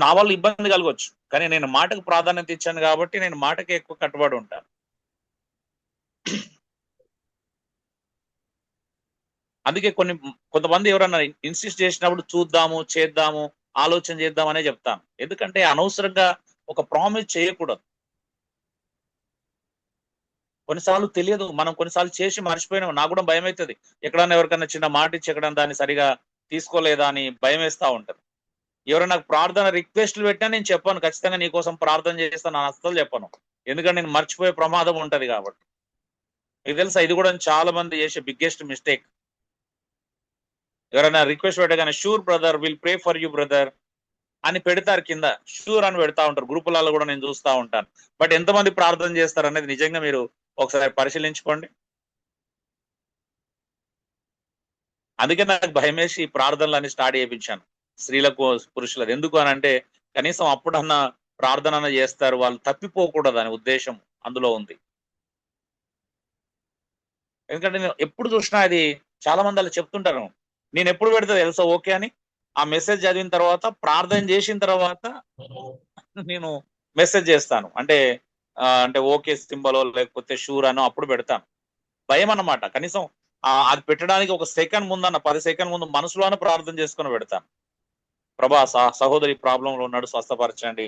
నా వల్ల ఇబ్బంది కలగవచ్చు, కానీ నేను మాటకు ప్రాధాన్యత ఇచ్చాను కాబట్టి నేను మాటకి ఎక్కువ కట్టుబడి ఉంటాను. అందుకే కొంతమంది ఎవరన్నా ఇన్సిస్ట్ చేసినప్పుడు చూద్దాము, చేద్దాము, ఆలోచన చేద్దాం అనే చెప్తాను. ఎందుకంటే అనవసరంగా ఒక ప్రామిస్ చేయకూడదు. కొన్నిసార్లు తెలియదు, మనం కొన్నిసార్లు చేసి మర్చిపోయినాం. నాకు కూడా భయం అవుతుంది, ఎక్కడన్నా ఎవరికన్నా చిన్న మాట ఇచ్చి ఎక్కడన్నా దాన్ని సరిగా తీసుకోలేదా అని భయం వేస్తా ఉంటది. ఎవరైనా నాకు ప్రార్థన రిక్వెస్ట్లు పెట్టినా నేను చెప్పాను, ఖచ్చితంగా నీ కోసం ప్రార్థన చేస్తాను అని అస్సలు చెప్పను. ఎందుకంటే నేను మర్చిపోయే ప్రమాదం ఉంటది కాబట్టి. మీకు తెలుసా, ఇది కూడా చాలా మంది చేసే బిగ్గెస్ట్ మిస్టేక్. ఎవరైనా రిక్వెస్ట్ పెట్టగానే, sure brother, will pray for you brother అని పెడతారు, కింద షూర్ అని పెడతా ఉంటారు. గ్రూపులలో కూడా నేను చూస్తా ఉంటాను. బట్ ఎంతమంది ప్రార్థన చేస్తారు అనేది నిజంగా మీరు ఒకసారి పరిశీలించుకోండి. అందుకే నాకు భయం వేసి ఈ ప్రార్థనలన్నీ స్టార్ట్ చేయించాను, స్త్రీలకు పురుషులకు. ఎందుకు అని అంటే, కనీసం అప్పుడన్నా ప్రార్థన చేస్తారు, వాళ్ళు తప్పిపోకూడదు అనే ఉద్దేశం అందులో ఉంది. ఎందుకంటే నేను ఎప్పుడు చూసినా అది చాలా మంది అలా చెప్తుంటారు. నేను ఎప్పుడు పెడతా తెలుసా ఓకే అని, ఆ మెసేజ్ చదివిన తర్వాత ప్రార్థన చేసిన తర్వాత నేను మెసేజ్ చేస్తాను. అంటే ఓకే సింబలో లేకపోతే షూర్ అనో అప్పుడు పెడతాను. భయం అన్నమాట. కనీసం అది పెట్టడానికి ఒక సెకండ్ ముందన్న 10 సెకండ్ ముందు మనసులోనే ప్రార్థన చేసుకొని పెడతాను. ప్రభా సహోదరి ప్రాబ్లం లో ఉన్నాడు, స్వస్థపరచండి.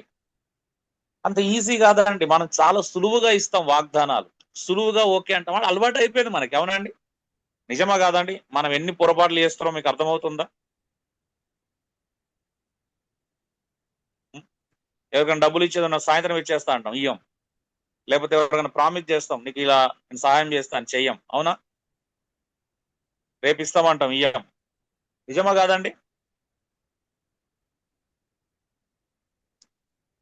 అంత ఈజీ కాదండి. మనం చాలా సులువుగా ఇస్తాం వాగ్దానాలు. సులువుగా ఓకే అంటాం. అంటే అలవాటు అయిపోయింది మనకి. అవునండి? నిజమా కాదండి? మనం ఎన్ని పొరపాట్లు చేస్తున్నామో మీకు అర్థమవుతుందా? ఎవరికైనా డబ్బులు ఇచ్చేదన్నా సాయంత్రం ఇచ్చేస్తా అంటాం, ఇయ్యం. లేకపోతే ఎవరికైనా ప్రామిస్ చేస్తాం, నీకు ఇలా నేను సహాయం చేస్తాను, చెయ్యం. అవునా? రేపు ఇస్తామంటాం, ఇయ్యం. నిజమా కాదండి?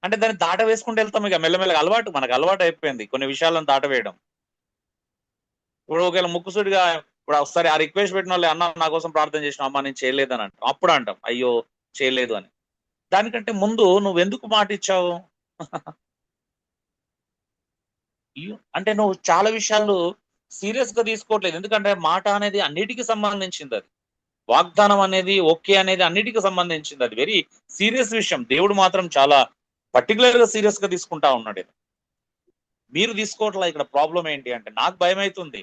అంటే దాన్ని దాట వేసుకుంటూ వెళ్తాం ఇక మెల్లమెల్లగా. మనకు అలవాటు అయిపోయింది కొన్ని విషయాలను దాటవేయడం. ఇప్పుడు ఒకవేళ ముక్కుసూటిగా ఇప్పుడు ఒకసారి ఆ రిక్వెస్ట్ పెట్టిన వాళ్ళు, అన్న నా కోసం ప్రార్థన చేసిన, అమ్మ నేను చేయలేదని అంటాం. అప్పుడు అంటాం అయ్యో చేయలేదు అని. దానికంటే ముందు నువ్వు ఎందుకు మాట ఇచ్చావు? అంటే నువ్వు చాలా విషయాలు సీరియస్ గా తీసుకోవట్లేదు. ఎందుకంటే మాట అనేది అన్నిటికీ సంబంధించింది. అది వాగ్దానం అనేది ఓకే అనేది అన్నిటికీ సంబంధించింది. అది వెరీ సీరియస్ విషయం. దేవుడు మాత్రం చాలా పర్టికులర్ గా సీరియస్ గా తీసుకుంటా ఉన్నాడు ఇది. మీరు తీసుకోవట్లా. ఇక్కడ ప్రాబ్లం ఏంటి అంటే నాకు భయం అవుతుంది.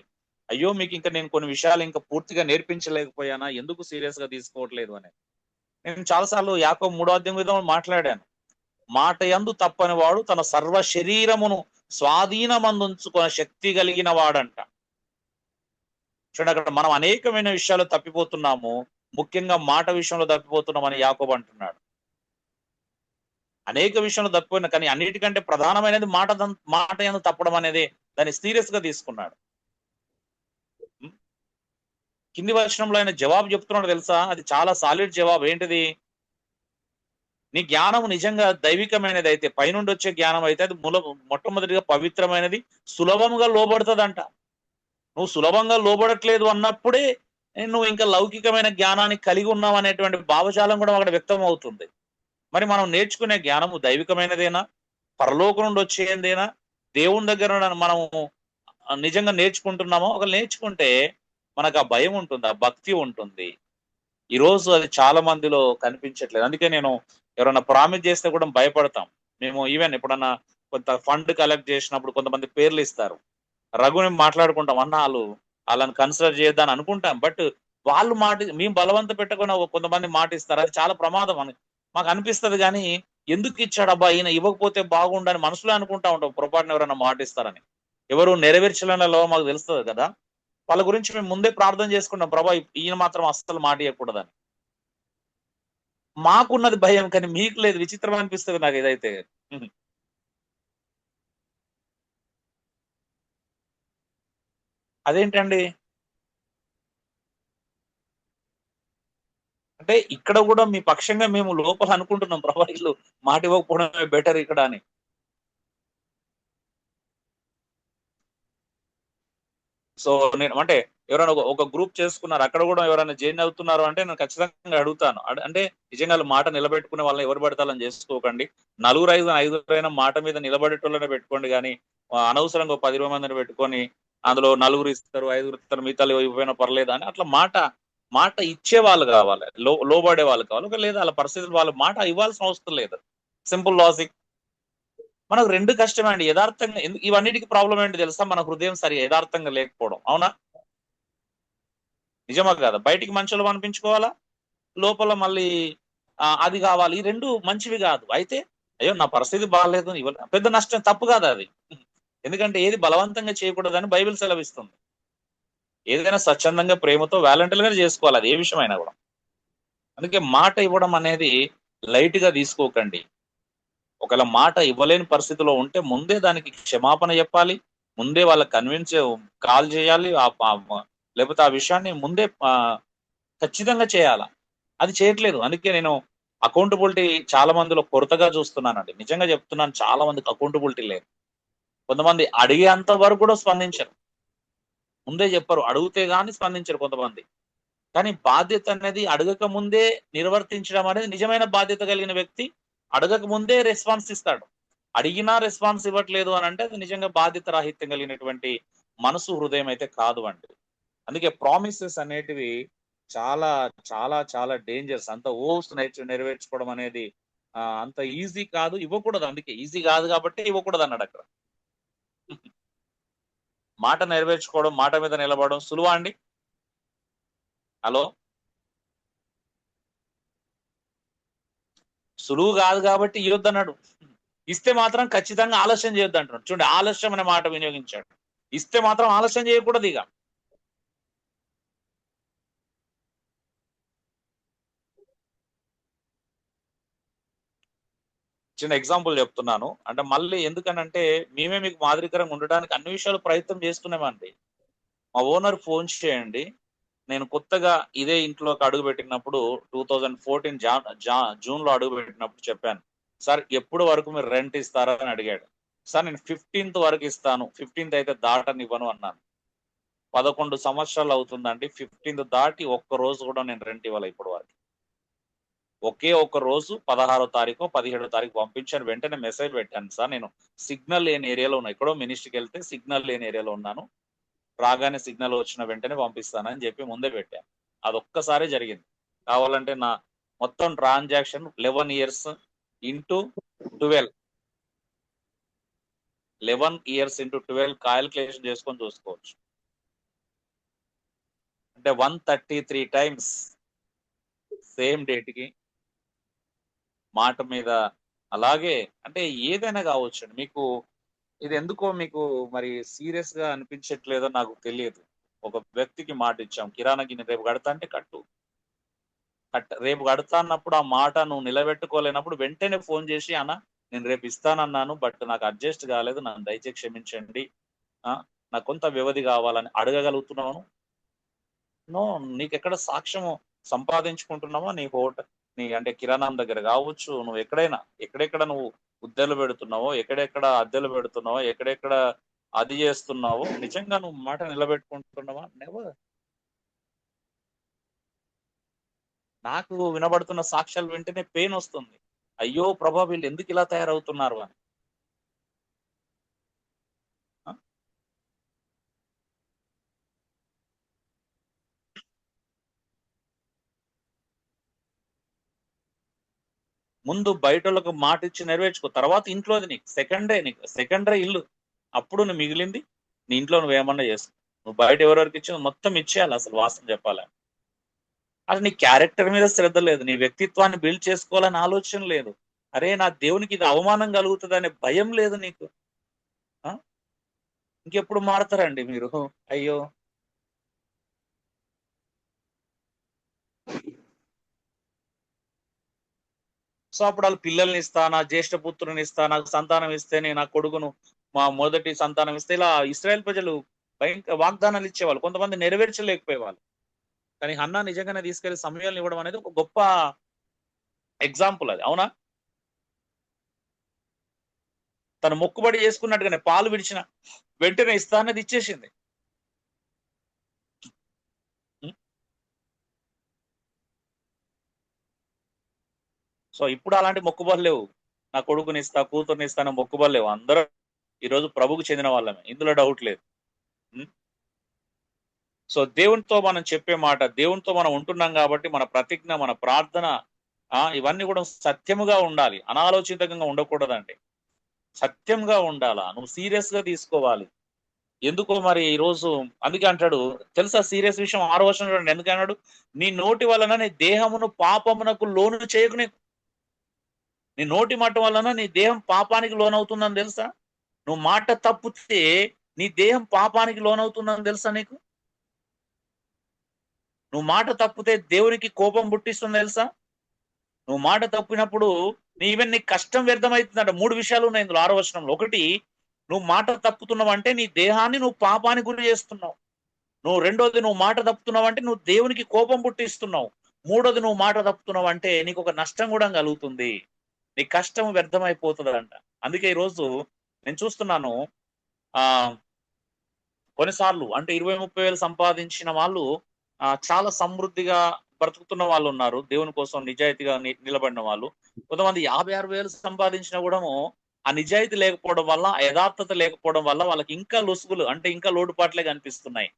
అయ్యో మీకు ఇంకా నేను కొన్ని విషయాలు ఇంకా పూర్తిగా నేర్పించలేకపోయానా, ఎందుకు సీరియస్ గా తీసుకోవట్లేదు అని. నేను చాలాసార్లు యాకోబు 3వ అధ్యాయం మీద మాట్లాడాను. మాట యందు తప్పని వాడు తన సర్వ శరీరమును స్వాధీనమందుంచుకునే శక్తి కలిగిన వాడంట. చూడండి, అక్కడ మనం అనేకమైన విషయాలు తప్పిపోతున్నాము. ముఖ్యంగా మాట విషయంలో తప్పిపోతున్నామని యాకోబు అంటున్నాడు. అనేక విషయంలో తప్పిపోయినా కానీ అన్నిటికంటే ప్రధానమైనది మాట యందు తప్పడం అనేది దాన్ని సీరియస్ గా తీసుకున్నాడు. కింది వచనంలో ఆయన జవాబు చెప్తున్నాడు తెలుసా? అది చాలా సాలిడ్ జవాబు. ఏంటిది? నీ జ్ఞానము నిజంగా దైవికమైనది అయితే, పైనుండి వచ్చే జ్ఞానం అయితే అది మొట్టమొదటిగా పవిత్రమైనది, సులభంగా లోబడుతుందంట. నువ్వు సులభంగా లోబడట్లేదు అన్నప్పుడే నువ్వు ఇంకా లౌకికమైన జ్ఞానాన్ని కలిగి ఉన్నావు అనేటువంటి భావజాలం కూడా అక్కడ వ్యక్తం అవుతుంది. మరి మనం నేర్చుకునే జ్ఞానము దైవికమైనదేనా, పరలోకం నుండి వచ్చేదేనా, దేవుని దగ్గర మనము నిజంగా నేర్చుకుంటున్నామో? ఒకవేళ నేర్చుకుంటే మనకు ఆ భయం ఉంటుంది, ఆ భక్తి ఉంటుంది. ఈ రోజు అది చాలా మందిలో కనిపించట్లేదు. అందుకే నేను ఎవరైనా ప్రామిస్ చేస్తే కూడా భయపడతాం. మేము ఈవెన్ ఎప్పుడన్నా కొంత ఫండ్ కలెక్ట్ చేసినప్పుడు కొంతమంది పేర్లు ఇస్తారు. రఘుని మాట్లాడుకుంటాం, అన్న వాళ్ళని కన్సిడర్ చేయొద్దని అనుకుంటాం. బట్ వాళ్ళు మేము బలవంత పెట్టకుండా కొంతమంది మాట ఇస్తారు. అది చాలా ప్రమాదం అని మాకు అనిపిస్తుంది. కానీ ఎందుకు ఇచ్చాడు అబ్బా ఈయన, ఇవ్వకపోతే బాగుండని మనసులో అనుకుంటా ఉంటాం. పొరపాటున ఎవరైనా మాట ఇస్తారని, ఎవరు నెరవేర్చలేనలో మాకు తెలుస్తుంది కదా. వాళ్ళ గురించి మేము ముందే ప్రార్థన చేసుకుంటాం, ప్రభా ఈయన మాత్రం అస్సలు మాట ఇవ్వకూడదని. మాకున్నది భయం, కానీ మీకు లేదు. విచిత్రం అనిపిస్తుంది నాకు ఇదైతే. అదేంటండి? అంటే ఇక్కడ కూడా మీ పక్షంగా మేము లోపల అనుకుంటున్నాం, ప్రభా వీళ్ళు మాట ఇవ్వకపోవడమే బెటర్ ఇక్కడ అని. సో నేను అంటే ఎవరైనా ఒక గ్రూప్ చేసుకున్నారు, అక్కడ కూడా ఎవరైనా జాయిన్ అవుతున్నారు అంటే నేను ఖచ్చితంగా అడుగుతాను. అంటే నిజంగా వాళ్ళు మాట నిలబెట్టుకునే వాళ్ళని ఎవరు పెడతారని చేసుకోకండి. ఐదుగురైనా మాట మీద నిలబడేటోళ్ళనే పెట్టుకోండి. కానీ అనవసరంగా 10-20 మందిని పెట్టుకొని అందులో నలుగురు ఇస్తారు, 5గురు ఇస్తారు, మిగతా ఇవ్వకపోయినా పర్లేదు అని అట్లా మాట ఇచ్చే వాళ్ళు కావాలి, లోబడే వాళ్ళు కావాలి. లేదా వాళ్ళ పరిస్థితులు వాళ్ళు మాట ఇవ్వాల్సిన అవసరం లేదు. Simple logic. మనకు రెండు కష్టమే అండి. యథార్థంగా ఇవన్నిటికి ప్రాబ్లం ఏంటి తెలుసా? మన హృదయం సరి యథార్థంగా లేకపోవడం. అవునా? నిజమా కదా? బయటికి మంచోళ్ళు అనిపించుకోవాలా, లోపల మళ్ళీ అది కావాలి. ఈ రెండు మంచివి కాదు. అయితే అయ్యో నా పరిస్థితి బాగాలేదు పెద్ద నష్టం, తప్పు కాదు అది. ఎందుకంటే ఏది బలవంతంగా చేయకూడదని బైబిల్ సెలవిస్తుంది. ఏదైనా స్వచ్ఛందంగా ప్రేమతో వాలంటీర్ గా చేసుకోవాలి, అది ఏ విషయమైనా కూడా. అందుకే మాట ఇవ్వడం అనేది లైట్ గా తీసుకోకండి. ఒకవేళ మాట ఇవ్వలేని పరిస్థితిలో ఉంటే ముందే దానికి క్షమాపణ చెప్పాలి. ముందే వాళ్ళకి కాల్ చేయాలి. లేకపోతే ఆ విషయాన్ని ముందే ఖచ్చితంగా చేయాలా. అది చేయట్లేదు. అందుకే నేను అకౌంటబిలిటీ చాలా మందిలో కొరతగా చూస్తున్నానండి. నిజంగా చెప్తున్నాను, చాలా మందికి అకౌంటబిలిటీ లేదు. కొంతమంది అడిగేంత వరకు కూడా స్పందించరు. ముందే చెప్పరు, అడిగితే గాని స్పందించరు కొంతమంది. కానీ బాధ్యత అనేది అడగక ముందే నిర్వర్తించడం అనేది నిజమైన బాధ్యత కలిగిన వ్యక్తి అడగక ముందే రెస్పాన్స్ ఇస్తాడు. అడిగినా రెస్పాన్స్ ఇవ్వట్లేదు అని అంటే అది నిజంగా బాధ్యత రాహిత్యం కలిగినటువంటి మనసు, హృదయం అయితే కాదు అండి. అందుకే ప్రామిసెస్ అనేటివి చాలా చాలా చాలా డేంజర్స్. అంత ఓర్స్ నెరవేర్చుకోవడం అనేది అంత ఈజీ కాదు, ఇవ్వకూడదు. అందుకే ఈజీ కాదు కాబట్టి ఇవ్వకూడదు అన్నాడు అక్కడ. మాట నెరవేర్చుకోవడం, మాట మీద నిలబడడం సులువా అండి? హలో, సులువు కాదు కాబట్టి ఇవ్వద్దు అన్నాడు. ఇస్తే మాత్రం ఖచ్చితంగా ఆలస్యం చేయొద్దు అంటున్నాడు. చూడండి, ఆలస్యం అనే మాట వినియోగించాడు. ఇస్తే మాత్రం ఆలస్యం చేయకూడదు. ఇక చిన్న ఎగ్జాంపుల్ చెప్తున్నాను. అంటే మళ్ళీ ఎందుకనంటే మేమే మీకు మాదిరికరంగా ఉండడానికి అన్ని విషయాలు ప్రయత్నం చేస్తున్నామండి. మా ఓనర్ ఫోన్ చేయండి, నేను కొత్తగా ఇదే ఇంట్లోకి అడుగు పెట్టినప్పుడు 2014 జూన్ లో అడుగు పెట్టినప్పుడు చెప్పాను, సార్ ఎప్పుడు వరకు మీరు రెంట్ ఇస్తారా అని అడిగాడు. సార్ నేను 15th వరకు ఇస్తాను, 15th అయితే దాటనివ్వను అన్నాను. 11 సంవత్సరాలు అవుతుందండి, 15th దాటి ఒక్క రోజు కూడా నేను రెంట్ ఇవ్వాలి ఇప్పటి వరకు. ఒకే ఒక్క రోజు 16వ తారీఖు 17వ తారీఖు పంపించాను. వెంటనే మెసేజ్ పెట్టాను, సార్ నేను సిగ్నల్ లేని ఏరియాలో ఉన్నా, ఎక్కడో మినిస్ట్రీకి వెళ్తే సిగ్నల్ లేని ఏరియాలో ఉన్నాను, రాగానే సిగ్నల్ వచ్చిన వెంటనే పంపిస్తానని చెప్పి ముందే పెట్టాను. అదొక్కసారి జరిగింది. కావాలంటే నా మొత్తం transaction 11 years into 12 11 years into 12 calculation చేసుకొని చూసుకోవచ్చు. అంటే 133 times సేమ్ డేట్ కి మాట మీద. అలాగే అంటే ఏదైనా కావచ్చు మీకు. ఇది ఎందుకో మీకు మరి సీరియస్ గా అనిపించట్లేదో నాకు తెలియదు. ఒక వ్యక్తికి మాట ఇచ్చాం, కిరాణా గిన్నె రేపు కడతా అంటే రేపు కడతా అన్నప్పుడు ఆ మాట నువ్వు నిలబెట్టుకోలేనప్పుడు వెంటనే ఫోన్ చేసి, అన్న నేను రేపు ఇస్తానన్నాను బట్ నాకు అడ్జస్ట్ కాలేదు, నన్ను దయచేసి క్షమించండి, నాకు కొంత వ్యవధి కావాలని అడగగలుగుతున్నాను? నో. నీకెక్కడ సాక్ష్యం సంపాదించుకుంటున్నావో నీ అంటే కిరాణం దగ్గర కావచ్చు, నువ్వు ఎక్కడెక్కడ నువ్వు ఉద్దెలు పెడుతున్నావో, ఎక్కడెక్కడ అద్దెలు పెడుతున్నావో, ఎక్కడెక్కడ అది చేస్తున్నావో, నిజంగా నువ్వు మాట నిలబెట్టుకుంటున్నావా? నెవర్. నాకు వినబడుతున్న సాక్ష్యాలు వింటేనే పెయిన్ వస్తుంది. అయ్యో ప్రభా, వీళ్ళు ఎందుకు ఇలా తయారవుతున్నారు అని. ముందు బయటలకు మాట ఇచ్చి నెరవేర్చుకో, తర్వాత ఇంట్లోది నీకు సెకండరీ ఇల్లు. అప్పుడు నువ్వు మిగిలింది నీ ఇంట్లో నువ్వు ఏమన్నా చేసుకో. నువ్వు బయట ఎవరెవరికి ఇచ్చి మొత్తం ఇచ్చేయాలి. అసలు వాస్తవం చెప్పాలి, అసలు నీ క్యారెక్టర్ మీద శ్రద్ధ లేదు, నీ వ్యక్తిత్వాన్ని బిల్డ్ చేసుకోవాలని ఆలోచన లేదు. అరే నా దేవునికి ఇది అవమానం కలుగుతుంది అనే భయం లేదు నీకు. ఇంకెప్పుడు మారతారండి మీరు? అయ్యో. సో అప్పుడు వాళ్ళు పిల్లల్ని ఇస్తా, నా జ్యేష్ఠ పుత్రుని ఇస్తా, నాకు సంతానం ఇస్తే నేను నా కొడుకును, మా మొదటి సంతానం ఇస్తే, ఇలా ఇస్రాయేల్ ప్రజలు భయంకర వాగ్దానాలు ఇచ్చేవాళ్ళు, కొంతమంది నెరవేర్చలేకపోయేవాళ్ళు. కానీ హన్నా నిజంగానే తీసుకెళ్లి సమయాలను ఇవ్వడం అనేది ఒక గొప్ప ఎగ్జాంపుల్. అది అవునా? తను మొక్కుబడి చేసుకున్నట్టుగానే పాలు విడిచిన వెంటనే ఇస్తా అన్నది ఇచ్చేసింది. సో ఇప్పుడు అలాంటి మొక్కుబడులు లేవు. నా కొడుకుని ఇస్తా, కూతుర్ని ఇస్తా, మొక్కుబడులు లేవు. అందరూ ఈరోజు ప్రభుకు చెందిన వాళ్ళమే, ఇందులో డౌట్ లేదు. సో దేవునితో మనం చెప్పే మాట, దేవునితో మనం ఉంటున్నాం కాబట్టి మన ప్రతిజ్ఞ, మన ప్రార్థన ఇవన్నీ కూడా సత్యముగా ఉండాలి, అనాలోచితంగా ఉండకూడదండి. సత్యంగా ఉండాలా, నువ్వు సీరియస్ గా తీసుకోవాలి. ఎందుకో మరి ఈ రోజు అందుకే అంటాడు తెలుసా, సీరియస్ విషయం 6వ వచనం చూడండి. ఎందుకు అన్నాడు? నీ నోటి వలన నీ దేహమును పాపమునకు లోను చేయకునే. నీ నోటి మాట వలన నీ దేహం పాపానికి లోనవుతుందని తెలుసా? నువ్వు మాట తప్పితే నీ దేహం పాపానికి లోనవుతుందని తెలుసా నీకు? నువ్వు మాట తప్పితే దేవునికి కోపం పుట్టిస్తుంది తెలుసా? నువ్వు మాట తప్పినప్పుడు ఈవెన్ నీ కష్టం వ్యర్థమవుతుందంట. 3 విషయాలు ఉన్నాయి ఇందులో 6వ వచనంలో. ఒకటి, నువ్వు మాట తప్పుతున్నావు అంటే నీ దేహాన్ని నువ్వు పాపానికి గురి చేస్తున్నావు. రెండోది, నువ్వు మాట తప్పుతున్నావు అంటే నువ్వు దేవునికి కోపం పుట్టిస్తున్నావు. మూడోది, నువ్వు మాట తప్పుతున్నావు అంటే నీకు ఒక నష్టం కూడా కలుగుతుంది, నీ కష్టం వ్యర్థమైపోతుందంట. అందుకే ఈరోజు నేను చూస్తున్నాను, కొన్నిసార్లు అంటే 20-30 వేలు సంపాదించిన వాళ్ళు చాలా సమృద్ధిగా బ్రతుకుతున్న వాళ్ళు ఉన్నారు, దేవుని కోసం నిజాయితీగా నిలబడిన వాళ్ళు. కొంతమంది 50-60 వేలు సంపాదించినా కూడా ఆ నిజాయితీ లేకపోవడం వల్ల, యథార్థత లేకపోవడం వల్ల వాళ్ళకి ఇంకా లొసుగులు అంటే ఇంకా లోటుపాట్లే కనిపిస్తున్నాయి.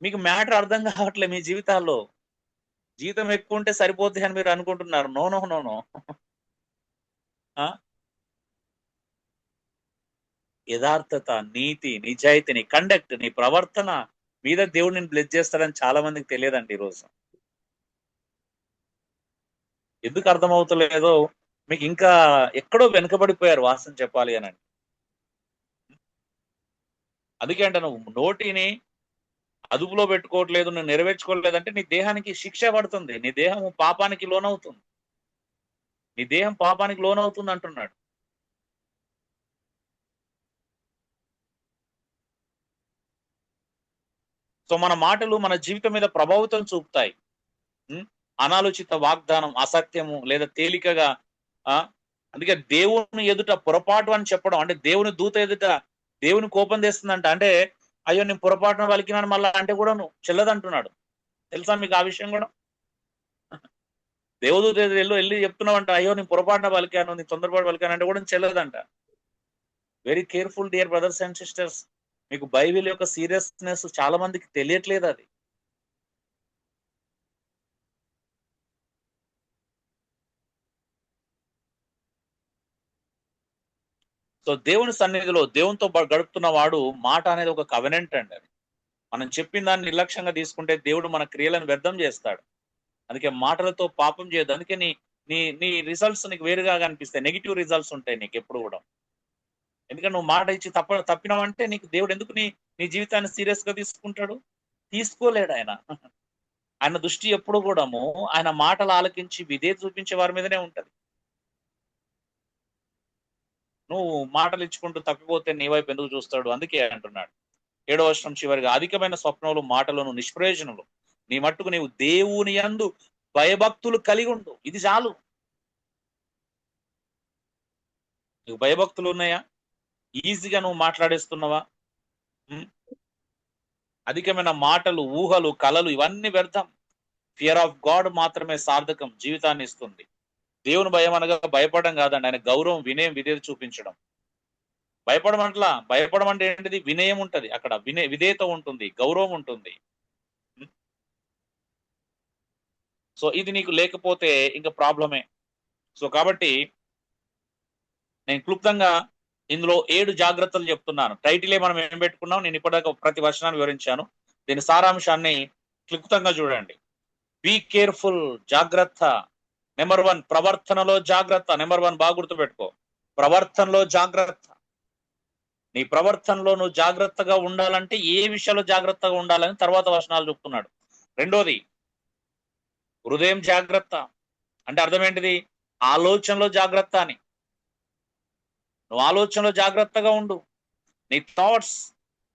మీకు మ్యాటర్ అర్థం కావట్లేదు మీ జీవితాల్లో. జీతం ఎక్కువ ఉంటే సరిపోద్ది అని మీరు అనుకుంటున్నారు. No no no no. యథార్థత, నీతి, నిజాయితీ, నీ కండక్ట్, నీ ప్రవర్తన మీద దేవుడు నేను బ్లెస్ చేస్తాడని చాలా మందికి తెలియదండి ఈరోజు. ఎందుకు అర్థమవుతలేదో మీకు, ఇంకా ఎక్కడో వెనుకబడిపోయారు వాస్తవం చెప్పాలి అని. అందుకే అంటే నువ్వు నోటిని అదుపులో పెట్టుకోవట్లేదు, నువ్వు నెరవేర్చుకోవట్లేదంటే నీ దేహానికి శిక్ష పడుతుంది. నీ దేహం పాపానికి లోనవుతుంది. నీ దేహం పాపానికి లోనవుతుంది అంటున్నాడు. సో మన మాటలు మన జీవితం మీద ప్రభావితం చూపుతాయి. అనాలోచిత వాగ్దానం, అసత్యము లేదా తేలికగా అందుకే దేవుని ఎదుట పొరపాటు అని చెప్పడం, అంటే దేవుని దూత ఎదుట దేవుని కోపం తెస్తుందంట. అంటే అయ్యో నేను పొరపాటున పలికినాను మళ్ళా అంటే కూడా నువ్వు చెల్లదంటున్నాడు. తెలుసా మీకు ఆ విషయం కూడా? దేవదూత వెళ్ళి చెప్తున్నావంట, అయ్యో నేను పొరపాటున పలికాను, నీ తొందరపాటు పలికాను అంటే కూడా చెల్లదంట. Very careful dear brothers and sisters. మీకు బైబిల్ యొక్క సీరియస్నెస్ చాలా మందికి తెలియట్లేదు అది. సో దేవుని సన్నిధిలో దేవునితో గడుపుతున్న వాడు మాట అనేది ఒక కవెనెంట్ అండి. అది మనం చెప్పిన దాన్ని నిర్లక్ష్యంగా తీసుకుంటే దేవుడు మన క్రియలను వ్యర్థం చేస్తాడు. అందుకే మాటలతో పాపం చేయదు. అందుకే నీ నీ నీ రిజల్ట్స్ నీకు వేరుగా కనిపిస్తాయి. నెగిటివ్ రిజల్ట్స్ ఉంటాయి నీకు ఎప్పుడు కూడా. ఎందుకంటే నువ్వు మాట ఇచ్చి తప్పినావంటే నీకు దేవుడు ఎందుకు నీ నీ జీవితాన్ని సీరియస్ గా తీసుకుంటాడు? తీసుకోలేడు ఆయన. ఆయన దృష్టి ఎప్పుడు కూడా ఆయన మాటలు ఆలకించి విధేయత చూపించే వారి మీదనే ఉంటది. నువ్వు మాటలు ఇచ్చుకుంటూ తప్పిపోతే నీ వైపు ఎందుకు చూస్తాడు? అందుకే అంటున్నాడు 7వ వచనం చివరిగా, అధికమైన స్వప్నములు మాటలను నిష్ప్రయోజనములు, నీ మట్టుకు నీవు దేవుని యందు భయభక్తులు కలిగి ఉండు. ఇది చాలు. నీకు భయభక్తులు ఉన్నాయా? ఈజీగా నువ్వు మాట్లాడేస్తున్నావా? అధికమైన మాటలు, ఊహలు, కలలు ఇవన్నీ వ్యర్థం. ఫియర్ ఆఫ్ గాడ్ మాత్రమే సార్థకం, జీవితాన్ని ఇస్తుంది. దేవుని భయం అనగా భయపడడం కాదండి, ఆయన గౌరవం, వినయం, విధేయత చూపించడం. భయపడడం అంటే ఏంటిది? వినయం ఉంటది అక్కడ, విధేయత ఉంటుంది, గౌరవం ఉంటుంది. సో ఇది నీకు లేకపోతే ఇంకా ప్రాబ్లమే. సో కాబట్టి నేను క్లుప్తంగా ఇందులో 7 జాగ్రత్తలు చెప్తున్నాను. టైటిలే మనం ఏం పెట్టుకున్నాం, నేను ఇప్పటిదాకా ప్రతి వచనాన్ని వివరించాను. దీని సారాంశాన్ని క్లుప్తంగా చూడండి. బీ కేర్ఫుల్, జాగ్రత్త. నెంబర్ 1 ప్రవర్తనలో జాగ్రత్త. నెంబర్ 1 బాగా గుర్తుపెట్టుకో, ప్రవర్తనలో జాగ్రత్త. నీ ప్రవర్తనలో నువ్వు జాగ్రత్తగా ఉండాలంటే ఏ విషయంలో జాగ్రత్తగా ఉండాలని తర్వాత వచనాలు చెప్తున్నాడు. రెండోది హృదయం జాగ్రత్త. అంటే అర్థం ఏంటిది? ఆలోచనలో జాగ్రత్త అని. నువ్వు ఆలోచనలో జాగ్రత్తగా ఉండు. నీ థాట్స్,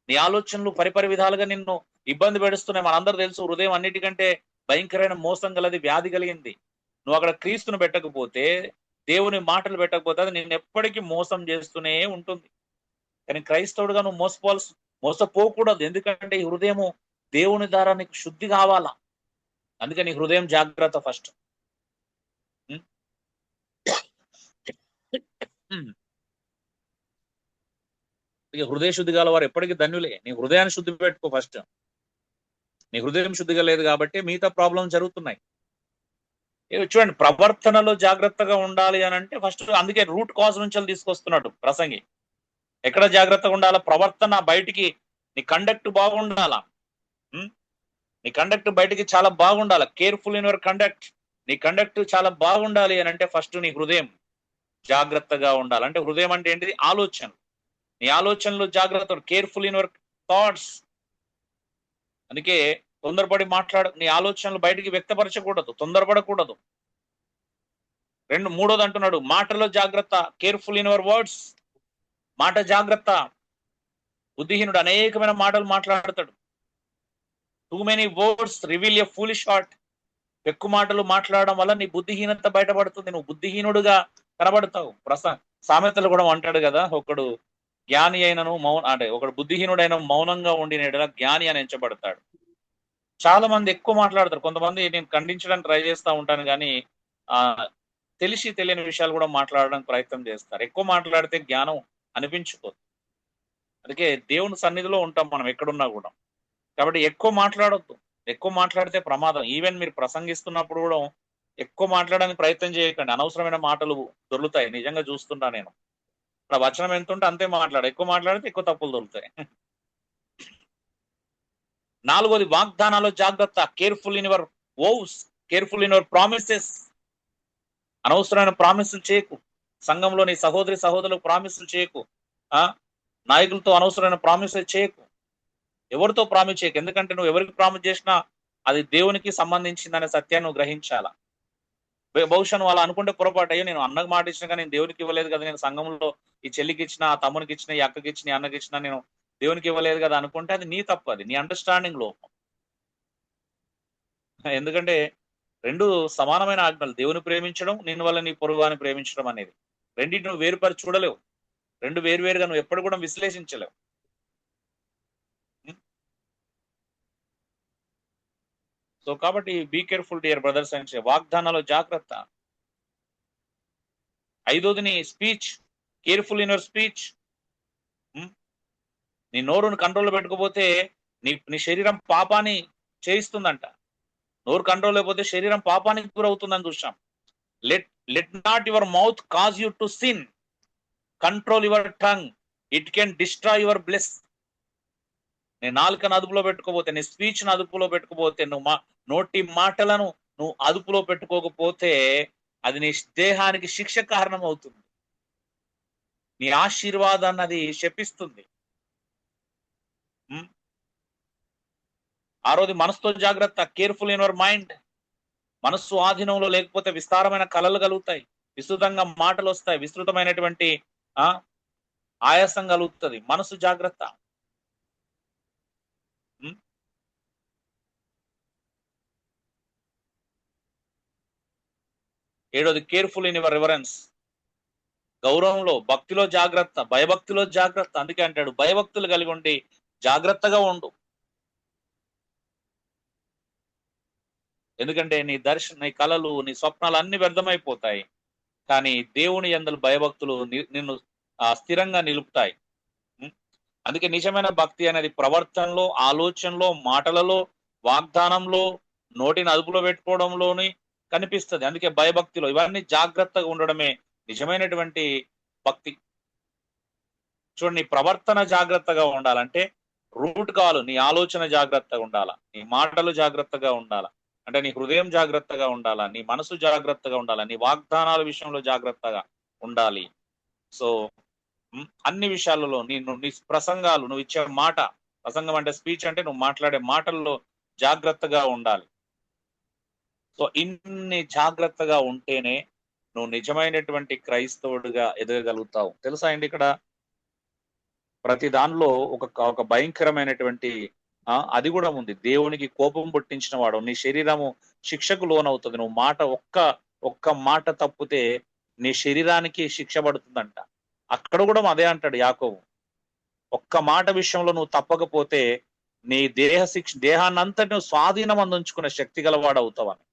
నీ ఆలోచనలు పరిపరి విధాలుగా నిన్ను ఇబ్బంది పెడుస్తున్నాయి. మనందరూ తెలుసు, హృదయం అన్నిటికంటే భయంకరమైన మోసం గలది, వ్యాధి కలిగింది. నువ్వు అక్కడ క్రీస్తును పెట్టకపోతే, దేవుని మాటలు పెట్టకపోతే అది నిన్ను ఎప్పటికీ మోసం చేస్తూనే ఉంటుంది. కానీ క్రైస్తవుడుగా నువ్వు మోసపోకూడదు. ఎందుకంటే ఈ హృదయము దేవుని ద్వారా నీకు శుద్ధి కావాలా. అందుకని హృదయం జాగ్రత్త ఫస్ట్. హృదయ శుద్ధి గల వారు ఎప్పటికీ ధన్యులే. నీ హృదయాన్ని శుద్ధి పెట్టుకో ఫస్ట్. నీ హృదయం శుద్ధిగా లేదు కాబట్టి మిగతా ప్రాబ్లం జరుగుతున్నాయి. చూడండి, ప్రవర్తనలో జాగ్రత్తగా ఉండాలి అని అంటే ఫస్ట్, అందుకే రూట్ కాజ్ నుంచి తీసుకొస్తున్నాడు ప్రసంగి. ఎక్కడ జాగ్రత్తగా ఉండాలా? ప్రవర్తన బయటికి, నీ కండక్ట్ బాగుండాలా. నీ కండక్ట్ బయటికి చాలా బాగుండాలి. Careful in your conduct. నీ కండక్ట్ చాలా బాగుండాలి అని అంటే ఫస్ట్ నీ హృదయం జాగ్రత్తగా ఉండాలి. అంటే హృదయం అంటే ఏంటిది? ఆలోచన. నీ ఆలోచనలు జాగ్రత్త, కేర్ఫుల్ ఇన్ యువర్ థాట్స్. అందుకే తొందరపడి నీ ఆలోచనలు బయటికి వ్యక్తపరచకూడదు, తొందరపడకూడదు. మూడోది అంటున్నాడు, మాటలో జాగ్రత్త, కేర్ఫుల్ ఇన్ యువర్ వర్డ్స్. మాట జాగ్రత్త. బుద్ధిహీనుడు అనేకమైన మాటలు మాట్లాడతాడు. Too many words reveal a foolish heart. ఎక్కువ మాటలు మాట్లాడడం వల్ల నీ బుద్ధిహీనత బయటపడుతుంది. నువ్వు బుద్ధిహీనుడుగా కనబడతావు. సామెతలు కూడా అంటాడు కదా, ఒకడు జ్ఞాని అయినను అంటే ఒకడు బుద్ధిహీనుడైన మౌనంగా ఉండిన జ్ఞాని అని ఎంచబడతాడు. చాలా మంది ఎక్కువ మాట్లాడతారు. కొంతమంది నేను ఖండించడానికి ట్రై చేస్తూ ఉంటాను, కానీ తెలిసి తెలియని విషయాలు కూడా మాట్లాడడానికి ప్రయత్నం చేస్తారు. ఎక్కువ మాట్లాడితే జ్ఞానం అనిపించుకోదు. అందుకే దేవుని సన్నిధిలో ఉంటాం మనం ఎక్కడున్నా కూడా. కాబట్టి ఎక్కువ మాట్లాడొద్దు. ఎక్కువ మాట్లాడితే ప్రమాదం. ఈవెన్ మీరు ప్రసంగిస్తున్నప్పుడు కూడా ఎక్కువ మాట్లాడడానికి ప్రయత్నం చేయకండి. అనవసరమైన మాటలు దొరుకుతాయి. నిజంగా చూస్తున్నా నేను. ఇక్కడ వచనం ఎంత ఉంటే అంతే మాట్లాడు. ఎక్కువ మాట్లాడితే ఎక్కువ తప్పులు దొరుకుతాయి. 4వది వాగ్దానాలు జాగ్రత్త. Careful in your vows, careful in your promises. అనవసరమైన ప్రామిసులు చేయకు. సంఘంలో నీ సహోదరులకు ప్రామిసులు చేయకు. నాయకులతో అనవసరమైన ప్రామిసులు చేయకు. ఎవరితో ప్రామిస్ చేయకు. ఎందుకంటే నువ్వు ఎవరికి ప్రామిస్ చేసినా అది దేవునికి సంబంధించిందనే సత్యాన్ని నువ్వు గ్రహించాలా. బహుశా నువ్వు అలా అనుకుంటే పొరపాటు. అయ్యో, నేను అన్నకు మాట ఇచ్చినా కానీ నేను దేవునికి ఇవ్వలేదు కదా, నేను సంఘంలో ఈ చెల్లికి ఇచ్చిన, ఆ తమ్మునికి ఇచ్చిన, ఈ అక్కకి ఇచ్చిన, ఈ అన్నకి ఇచ్చిన, నేను దేవునికి ఇవ్వలేదు కదా అనుకుంటే అది నీ తప్పు. అది నీ అండర్స్టాండింగ్ లోపం. ఎందుకంటే రెండు సమానమైన ఆజ్ఞలు. దేవుని ప్రేమించడం, నిన్ను వల్ల నీ పొరుగువాని ప్రేమించడం అనేది. రెండింటి నువ్వు వేరుపరి చూడలేవు. రెండు వేరువేరుగా నువ్వు ఎప్పుడు కూడా విశ్లేషించలేవు. సో కాబట్టి be careful dear brothers and వాగ్దానాలు జాగ్రత్త. 5వది నీ speech. Careful in your speech. నీ నోరుని కంట్రోల్లో పెట్టుకోపోతే నీ శరీరం పాపాన్ని చేయిస్తుందంట. నోరు కంట్రోల్ లేకపోతే శరీరం పాపానికి గురవుతుందని చూసాం. Let not your mouth cause you to sin. Control your tongue, it can destroy your bless. నీ నాలుకను అదుపులో పెట్టుకోపోతే, నీ స్పీచ్ ను అదుపులో పెట్టుకోపోతే, నువ్వు నోటి మాటలను నువ్వు అదుపులో పెట్టుకోకపోతే అది నీ దేహానికి శిక్ష కారణం అవుతుంది. నీ ఆశీర్వాదాన్ని అది శపిస్తుంది. 6వది మనసుతో జాగ్రత్త. Careful in your mind. మనస్సు ఆధీనంలో లేకపోతే విస్తారమైన కలలు కలుగుతాయి, విస్తృతంగా మాటలు వస్తాయి, విస్తృతమైనటువంటి ఆయాసం కలుగుతుంది. మనసు జాగ్రత్త. 7వది కేర్ఫుల్ ఇన్ యువర్ రివరెన్స్. గౌరవంలో, భక్తిలో జాగ్రత్త, భయభక్తిలో జాగ్రత్త. అందుకే అంటాడు భయభక్తులు కలిగి ఉండి జాగ్రత్తగా ఉండు. ఎందుకంటే నీ నీ కలలు, నీ స్వప్నాలు అన్ని వ్యర్థమైపోతాయి. కానీ దేవుని యందలి భయభక్తులు నిన్ను స్థిరంగా నిలుపుతాయి. అందుకే నిజమైన భక్తి అనేది ప్రవర్తనలో, ఆలోచనలో, మాటలలో, వాగ్దానంలో, నోటిని అదుపులో పెట్టుకోవడంలోని కనిపిస్తుంది. అందుకే భయభక్తిలో ఇవన్నీ జాగ్రత్తగా ఉండడమే నిజమైనటువంటి భక్తి. చూడండి, నీ ప్రవర్తన జాగ్రత్తగా ఉండాలంటే రూట్ కావాలి. నీ ఆలోచన జాగ్రత్తగా ఉండాలా, నీ మాటలు జాగ్రత్తగా ఉండాలా, అంటే నీ హృదయం జాగ్రత్తగా ఉండాలా, నీ మనసు జాగ్రత్తగా ఉండాలా, నీ వాగ్దానాల విషయంలో జాగ్రత్తగా ఉండాలి. సో అన్ని విషయాలలో నీ ప్రసంగాలు, నువ్వు ఇచ్చే మాట, ప్రసంగం అంటే స్పీచ్ అంటే నువ్వు మాట్లాడే మాటల్లో జాగ్రత్తగా ఉండాలి. సో ఇన్ని జాగ్రత్తగా ఉంటేనే నువ్వు నిజమైనటువంటి క్రైస్తవుడిగా ఎదగగలుగుతావు. తెలుసా అండి, ఇక్కడ ప్రతి దానిలో ఒక భయంకరమైనటువంటి అది కూడా ఉంది. దేవునికి కోపం పుట్టించిన వాడు. నీ శరీరము శిక్షకు లోనవుతుంది. నువ్వు మాట ఒక్క మాట తప్పితే నీ శరీరానికి శిక్ష పడుతుందంట. అక్కడ కూడా అదే అంటాడు యాకోబు. ఒక్క మాట విషయంలో నువ్వు తప్పకపోతే నీ దేహాన్నంతటి నువ్వు స్వాధీనం అందించుకునే శక్తి గలవాడు అవుతావని.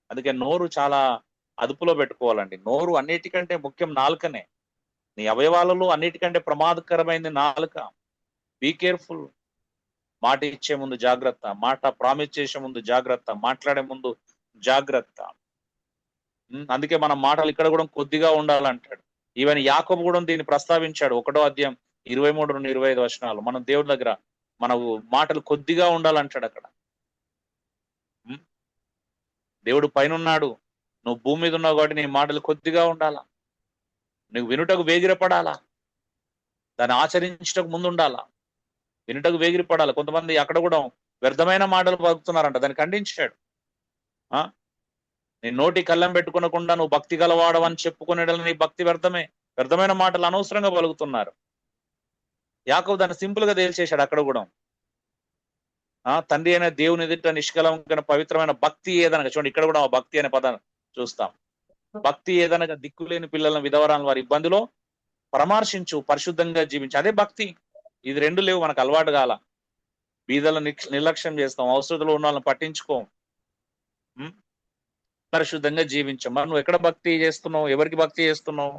అందుకే నోరు చాలా అదుపులో పెట్టుకోవాలండి. నోరు అన్నిటికంటే ముఖ్యం నాలుకనే. నీ అవయవాలలో అన్నిటికంటే ప్రమాదకరమైంది నాలుక. Be careful. మాట ఇచ్చే ముందు జాగ్రత్త, మాట ప్రామిస్ చేసే ముందు జాగ్రత్త, మాట్లాడే ముందు జాగ్రత్త. అందుకే మన మాటలు ఇక్కడ కూడా కొద్దిగా ఉండాలంటాడు. ఈవెన్ యాకోబు కూడా దీన్ని ప్రస్తావించాడు. 1వ అధ్యాయం 23-25 వచనాలు. మనం దేవుడి దగ్గర మన మాటలు కొద్దిగా ఉండాలంటాడు అక్కడ. దేవుడు పైన ఉన్నాడు, నువ్వు భూమి మీద ఉన్నావు కాబట్టి నీ మాటలు కొద్దిగా ఉండాలా. నువ్వు వినుటకు వేగిరపడాలా, దాన్ని ఆచరించటకు ముందు ఉండాలా. వినుటకు వేగిరపడాలి. కొంతమంది అక్కడ కూడా వ్యర్థమైన మాటలు పలుకుతున్నారంట, దాన్ని ఖండించాడు. నీ నోటి కళ్ళం పెట్టుకునకుండా నువ్వు భక్తి గలవాడవని చెప్పుకునేటప్పుడు నీ భక్తి వ్యర్థమైన మాటలు అనవసరంగా పలుకుతున్నారు. యాకోబు దాన్ని సింపుల్ గా తేల్చేశాడు అక్కడ కూడా. తండ్రి అయిన దేవుని ఎదుట నిష్కలంకమైన పవిత్రమైన భక్తి ఏదనగా, చూడండి ఇక్కడ కూడా భక్తి అనే పదాన్ని చూస్తాం. భక్తి ఏదనగా దిక్కులేని పిల్లలను, విధవరాలను వారి ఇబ్బందిలో పరామర్శించు, పరిశుద్ధంగా జీవించు. అదే భక్తి. ఇది రెండు లేవు, మనకు అలవాటు కాల. బీదలను నిర్లక్ష్యం చేస్తాం, అవసరతలో ఉన్న వాళ్ళని పట్టించుకోం, పరిశుద్ధంగా జీవించాం. మరి నువ్వు ఎక్కడ భక్తి చేస్తున్నావు? ఎవరికి భక్తి చేస్తున్నావు?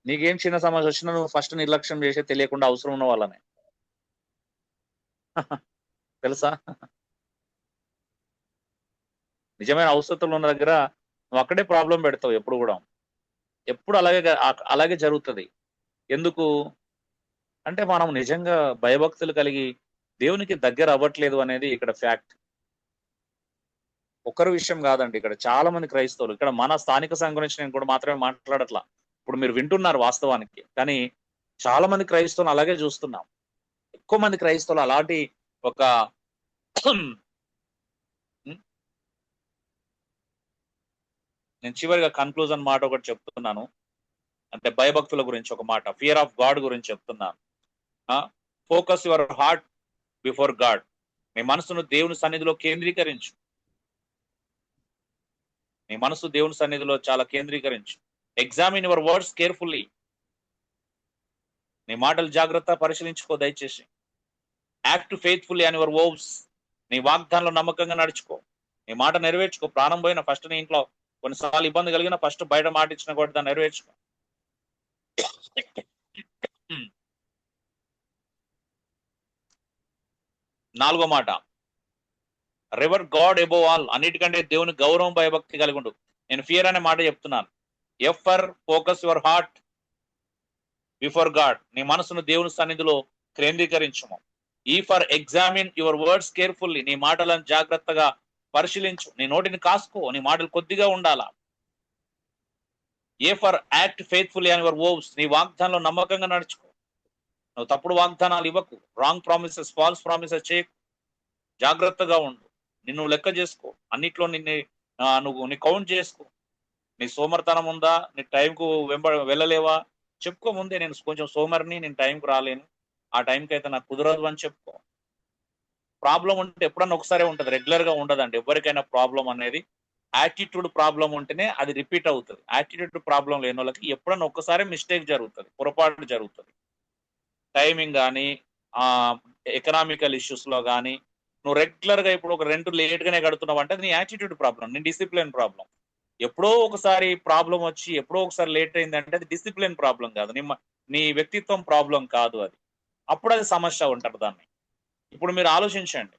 నీకేం చిన్న సమస్య వచ్చినా నువ్వు ఫస్ట్ నిర్లక్ష్యం చేసే తెలియకుండా అవసరం ఉన్న వాళ్ళనే. తెలుసా? నిజమైన అవసరతలు ఉన్న దగ్గర నువ్వు అక్కడే ప్రాబ్లం పెడతావు ఎప్పుడు కూడా. ఎప్పుడు అలాగే జరుగుతుంది. ఎందుకు అంటే మనం నిజంగా భయభక్తులు కలిగి దేవునికి దగ్గర అవ్వట్లేదు అనేది ఇక్కడ ఫ్యాక్ట్. ఒక్కరి విషయం కాదండి, ఇక్కడ చాలా మంది క్రైస్తవులు, ఇక్కడ మన స్థానిక సంఘం గురించి నేను కూడా మాత్రమే మాట్లాడట్లా, ఇప్పుడు మీరు వింటున్నారు వాస్తవానికి, కానీ చాలా మంది క్రైస్తవులు అలాగే చూస్తున్నాం. ఎక్కువ మంది క్రైస్తవులు అలాంటి ఒక నేను చివరిగా కన్క్లూజన్ మాట ఒకటి చెప్తున్నాను, అంటే భయభక్తుల గురించి ఒక మాట, ఫియర్ ఆఫ్ గాడ్ గురించి చెప్తున్నాను. Focus your heart before God. నీ మనసును దేవుని సన్నిధిలో కేంద్రీకరించు. నీ మనసు దేవుని సన్నిధిలో చాలా కేంద్రీకరించు. Examine your words carefully. నీ మాటలు జాగ్రత్త పరిశీలించుకో దయచేసి. Act faithfully on your vows. నీ వాగ్దానంలో నమ్మకంగా నడుచుకో. నీ మాట నెరవేర్చుకో. ప్రాణం పోయిన ఫస్ట్ నీ ఇంట్లో కొన్నిసార్లు ఇబ్బంది కలిగిన ఫస్ట్ బయట మాట ఇచ్చిన కూడా దాన్ని నెరవేర్చుకో. 4వ మాట, రివర్ గాడ్ అబోవ్ ఆల్. అన్నిటికంటే దేవుని గౌరవం భయభక్తి కలిగి ఉండు. నేను ఫియర్ అనే మాట చెప్తున్నాను. F for focus your heart before God. నీ మనసును దేవుని సన్నిధిలో కేంద్రీకరించుము. ఈ for examine your words carefully. నీ మాటలను జాగ్రత్తగా పరిశీలించు. నీ నోటిని కాసుకో. నీ మాటలు కొద్దిగా ఉండాలా. A for act faithfully on your vows. నీ వాగ్దానంలో నమ్మకంగా నడుచుకో. నువ్వు తప్పుడు వాగ్దానాలు ఇవ్వకు. రాంగ్ ప్రామిసెస్, ఫాల్స్ ప్రామిసెస్ చేయకు. జాగ్రత్తగా ఉండు. నిన్ను లెక్క చేసుకో. అన్నిట్లో నువ్వు నీ కౌంట్ చేసుకో. నీ సోమర్తనం ఉందా? నీ టైంకు వెళ్ళలేవా? చెప్పుకో ముందే, నేను కొంచెం సోమరిని, నేను టైంకు రాలేను, ఆ టైంకి అయితే నాకు కుదరదు అని చెప్పుకో. ప్రాబ్లం ఉంటే ఎప్పుడన్నా ఒకసారి ఉంటుంది, రెగ్యులర్ గా ఉండదండి. ఎవరికైనా ప్రాబ్లం అనేది యాటిట్యూడ్ ప్రాబ్లం ఉంటేనే అది రిపీట్ అవుతుంది. యాటిట్యూడ్ ప్రాబ్లం లేని వాళ్ళకి ఎప్పుడన్నా ఒక్కసారి మిస్టేక్ జరుగుతుంది, పొరపాటు జరుగుతుంది. టైమింగ్ కానీ, ఎకనామికల్ ఇష్యూస్ లో కానీ, నువ్వు రెగ్యులర్ గా ఇప్పుడు ఒక రెంట్ లేట్ గానే కడుతున్నావు అంటే నీ యాటిట్యూడ్ ప్రాబ్లం, నీ డిసిప్లిన్ ప్రాబ్లం. ఎప్పుడో ఒకసారి ప్రాబ్లం వచ్చి ఎప్పుడో ఒకసారి లేట్ అయిందంటే అది డిసిప్లిన్ ప్రాబ్లం కాదు, నీ వ్యక్తిత్వం ప్రాబ్లం కాదు అది. అప్పుడు అది సమస్య ఉంటారు దాన్ని. ఇప్పుడు మీరు ఆలోచించండి.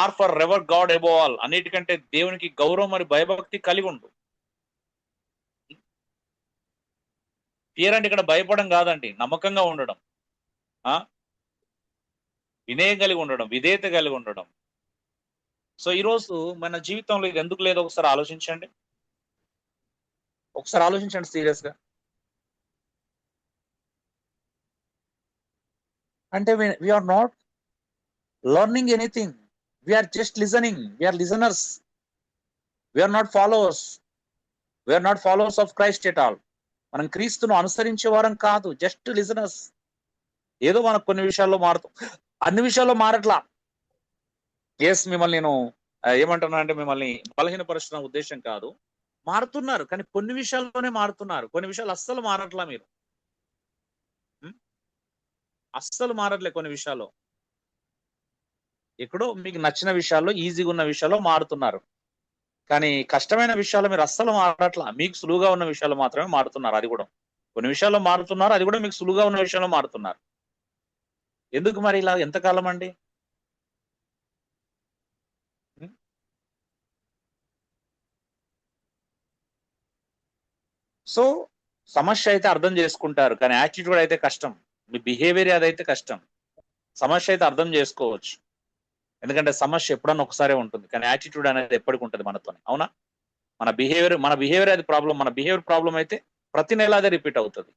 R for revere God above all. అన్నిటికంటే దేవునికి గౌరవం మరియు భయభక్తి కలిగి ఉండు. ఫియర్ అంటే ఇక్కడ భయపడడం కాదండి, నమ్మకంగా ఉండడం, వినయం కలిగి ఉండడం, విధేయత కలిగి ఉండడం. సో ఈరోజు మన జీవితంలో ఇది ఎందుకు లేదో ఒకసారి ఆలోచించండి. ఒకసారి ఆలోచించండి సీరియస్ గా. అంటే we are not learning anything, we are just listening, we are listeners, we are not followers, we are not followers of Christ at all. మనం క్రీస్తును అనుసరించే వారం కాదు, జస్ట్ లిజనర్స్. ఏదో మనకు కొన్ని విషయాల్లో మారుతాం, అన్ని విషయాల్లో మారట్లా. ఎస్, మిమ్మల్ని నేను ఏమంటున్నా అంటే మిమ్మల్ని బలహీనపరుస్తున్న ఉద్దేశం కాదు. మారుతున్నారు, కానీ కొన్ని విషయాల్లోనే మారుతున్నారు, కొన్ని విషయాలు అస్సలు మారట్లా. మీరు అస్సలు మారట్లే. కొన్ని విషయాల్లో ఎక్కడో మీకు నచ్చిన విషయాల్లో, ఈజీగా ఉన్న విషయాల్లో మారుతున్నారు, కానీ కష్టమైన విషయాలు మీరు అస్సలు మారట్లా. మీకు సులువుగా ఉన్న విషయాలు మాత్రమే మారుతున్నారు. అది కూడా కొన్ని విషయాల్లో మారుతున్నారు, అది కూడా మీకు సులువుగా ఉన్న విషయంలో మారుతున్నారు. ఎందుకు మరి ఇలా ఎంతకాలం అండి? సో సమస్య అయితే అర్థం చేసుకుంటారు, కానీ యాటిట్యూడ్ అయితే కష్టం. మీ బిహేవియర్ అదైతే కష్టం. సమస్య అయితే అర్థం చేసుకోవచ్చు, ఎందుకంటే సమస్య ఎప్పుడన్నా ఒకసారి ఉంటుంది, కానీ యాటిట్యూడ్ అనేది ఎప్పటికి ఉంటుంది మనతోనే. అవునా? మన బిహేవియర్ అది ప్రాబ్లం. మన బిహేవియర్ ప్రాబ్లం అయితే ప్రతి నెల అదే రిపీట్ అవుతుంది,